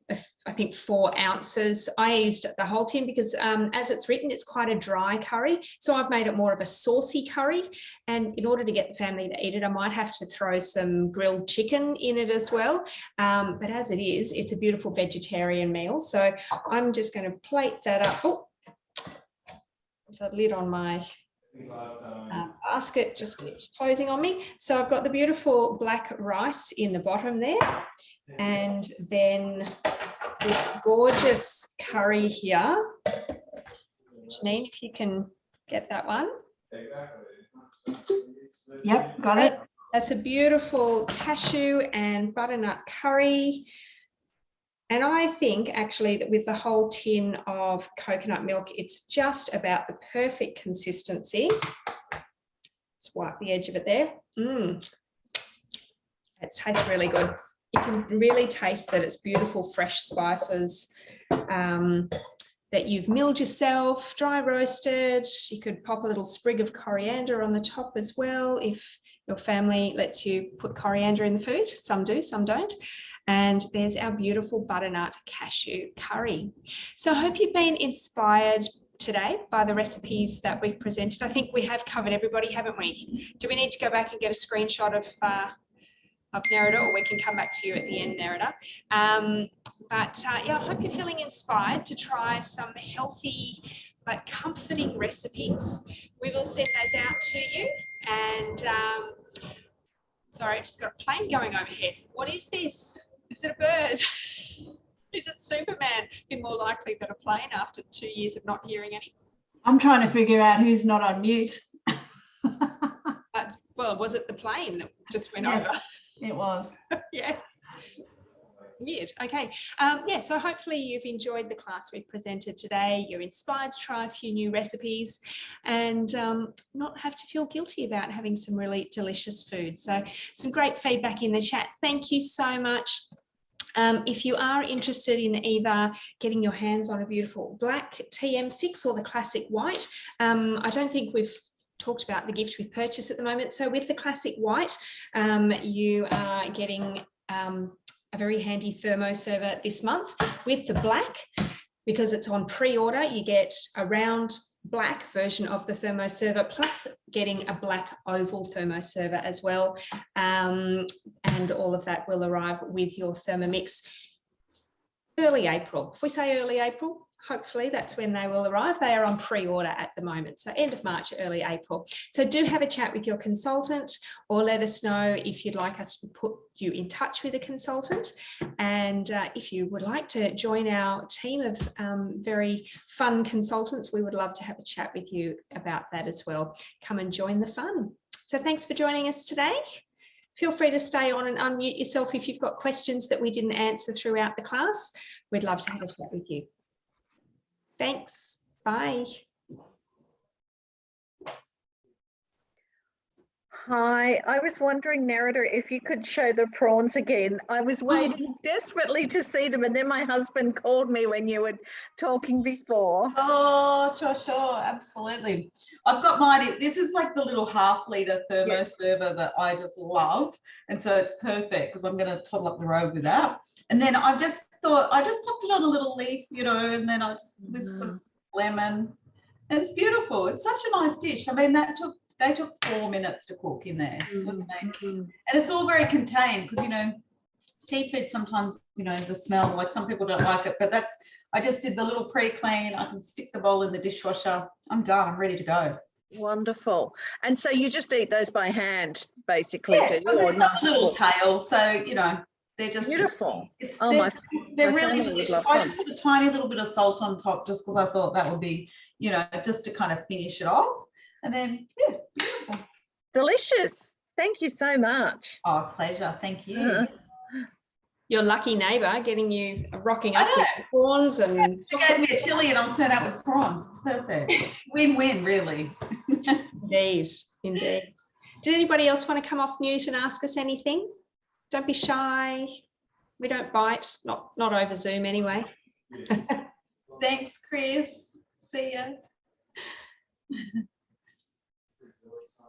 I think, 4 ounces. I used the whole tin because as it's written, it's quite a dry curry. So I've made it more of a saucy curry. And in order to get the family to eat it, I might have to throw some grilled chicken in it as well. But as it is, it's a beautiful vegetarian meal. So I'm just going to plate that up. Oh, the lid on my basket just keeps closing on me. So I've got the beautiful black rice in the bottom there, and then this gorgeous curry here. Janine, if you can get that one. Yep, got it. That's a beautiful cashew and butternut curry. And I think actually that with the whole tin of coconut milk, it's just about the perfect consistency. Let's wipe the edge of it there. It tastes really good. You can really taste that it's beautiful, fresh spices that you've milled yourself, dry roasted. You could pop a little sprig of coriander on the top as well if your family lets you put coriander in the food. Some do, some don't. And there's our beautiful butternut cashew curry. So I hope you've been inspired today by the recipes that we've presented. I think we have covered everybody, haven't we? Do we need to go back and get a screenshot of Nerida, or we can come back to you at the end, Nerida? Yeah, I hope you're feeling inspired to try some healthy but comforting recipes. We will send those out to you. And sorry, I just got a plane going overhead. What is this? Is it a bird? Is it Superman? Be more likely than a plane after 2 years of not hearing any. I'm trying to figure out who's not on mute. Well, was it the plane that just went Yes, over? it was. Yeah. Weird. Okay. So hopefully you've enjoyed the class we presented today. You're inspired to try a few new recipes and not have to feel guilty about having some really delicious food. So some great feedback in the chat. Thank you so much. If you are interested in either getting your hands on a beautiful black TM6 or the classic white, I don't think we've talked about the gift we've purchased at the moment. So with the classic white, you are getting a very handy thermo server this month. With the black, because it's on pre-order, you get a round black version of the thermoserver, plus getting a black oval thermoserver as well. And all of that will arrive with your Thermomix early April. If we say early April, hopefully that's when they will arrive. They are on pre-order at the moment, so end of March, early April. So do have a chat with your consultant, or let us know if you'd like us to put you in touch with a consultant. And if you would like to join our team of very fun consultants, we would love to have a chat with you about that as well. Come and join the fun. So thanks for joining us today. Feel free to stay on and unmute yourself if you've got questions that we didn't answer throughout the class. We'd love to have a chat with you. Thanks. Bye. Hi, I was wondering, narrator, if you could show the prawns again. I was waiting desperately to see them, and then my husband called me when you were talking before. Oh, sure, absolutely. I've got mine. This is like the little half-litre thermoserver that I just love, and so it's perfect because I'm going to toddle up the road with that. And then I just thought I just popped it on a little leaf, you know, and then I just with some lemon. And it's beautiful. It's such a nice dish. I mean, they took 4 minutes to cook in there. It was amazing. And it's all very contained because, you know, seafood sometimes, you know, the smell, like some people don't like it, but I just did the little pre-clean. I can stick the bowl in the dishwasher. I'm done. I'm ready to go. Wonderful. And so you just eat those by hand, basically, Yeah, do you? because they've got a little tail, so, you know, they're just beautiful. They're really family would delicious. love I them. just put a tiny little bit of salt on top just because I thought that would be, you know, just to kind of finish it off. And then, yeah, beautiful. Delicious. Thank you so much. Oh, pleasure. Thank you. Your lucky neighbour getting you rocking up with prawns and... You gave me a chilli and I'll turn out with prawns. It's perfect. Win-win, really. Indeed, indeed. Did anybody else want to come off mute and ask us anything? Don't be shy. We don't bite, not over Zoom anyway. Thanks, Chris. See ya.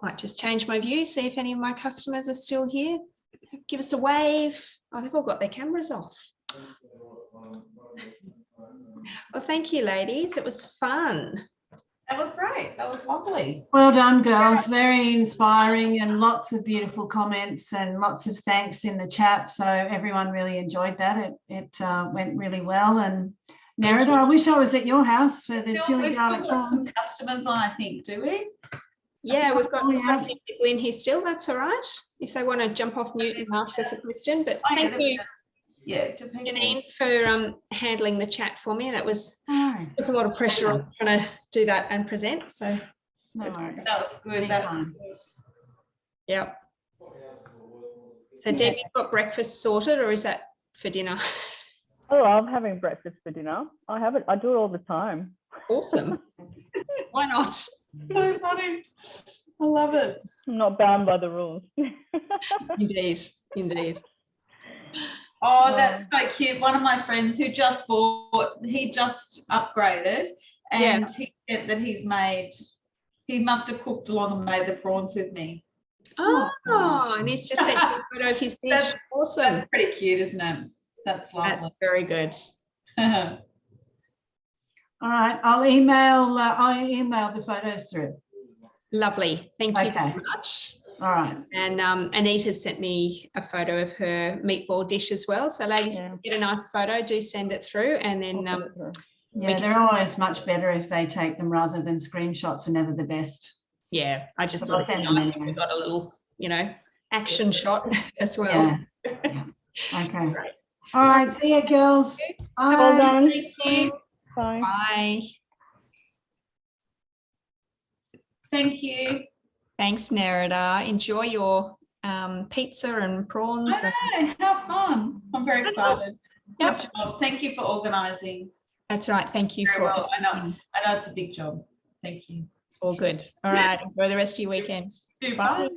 Might just change my view, see if any of my customers are still here. Give us a wave. Oh, they've all got their cameras off. Well, thank you, ladies. It was fun. That was great. That was lovely. Well done, girls. Very inspiring, and lots of beautiful comments and lots of thanks in the chat. So everyone really enjoyed that. It went really well. And Nerida, I wish I was at your house for the chili garlic We've got prawns. some customers on, I think, do we? Yeah, we've got yeah. people in here still. That's all right. If they want to jump off mute and ask us a question. But thank you, Janine, for handling the chat for me. That was took a lot of pressure on trying to do that and present. So No that worries. was good. That was yeah. So Deb, you've got breakfast sorted, or is that for dinner? Oh, I'm having breakfast for dinner. I have it. I do it all the time. Awesome. Why not? so funny. I love it. I'm not bound by the rules. Indeed, indeed. Oh, that's so cute. One of my friends who just bought, he just upgraded, and he said that he must have cooked along and made the prawns with me. Oh, and he's just sent me a photo of his dish. Awesome. That's pretty cute, isn't it? That's lovely. That's very good. All right, I'll email the photos through. Lovely. Thank you very much. All right. And Anita sent me a photo of her meatball dish as well. So ladies, get a nice photo, do send it through, and then they're always much better if they take them rather than screenshots are never the best. Yeah, I just thought it'd be nice if we got a little, you know, action shot as well. Yeah. Okay. Great. All right, see you, girls. Bye. Well done. Thank you. Bye. Bye. Thank you. Thanks, Nerida. Enjoy your pizza and prawns. I know, how fun. I'm very excited. Good job. Thank you for organising. That's right. Thank you for well. I know it's a big job. Thank you. all good. All right. Enjoy the rest of your weekend. Bye.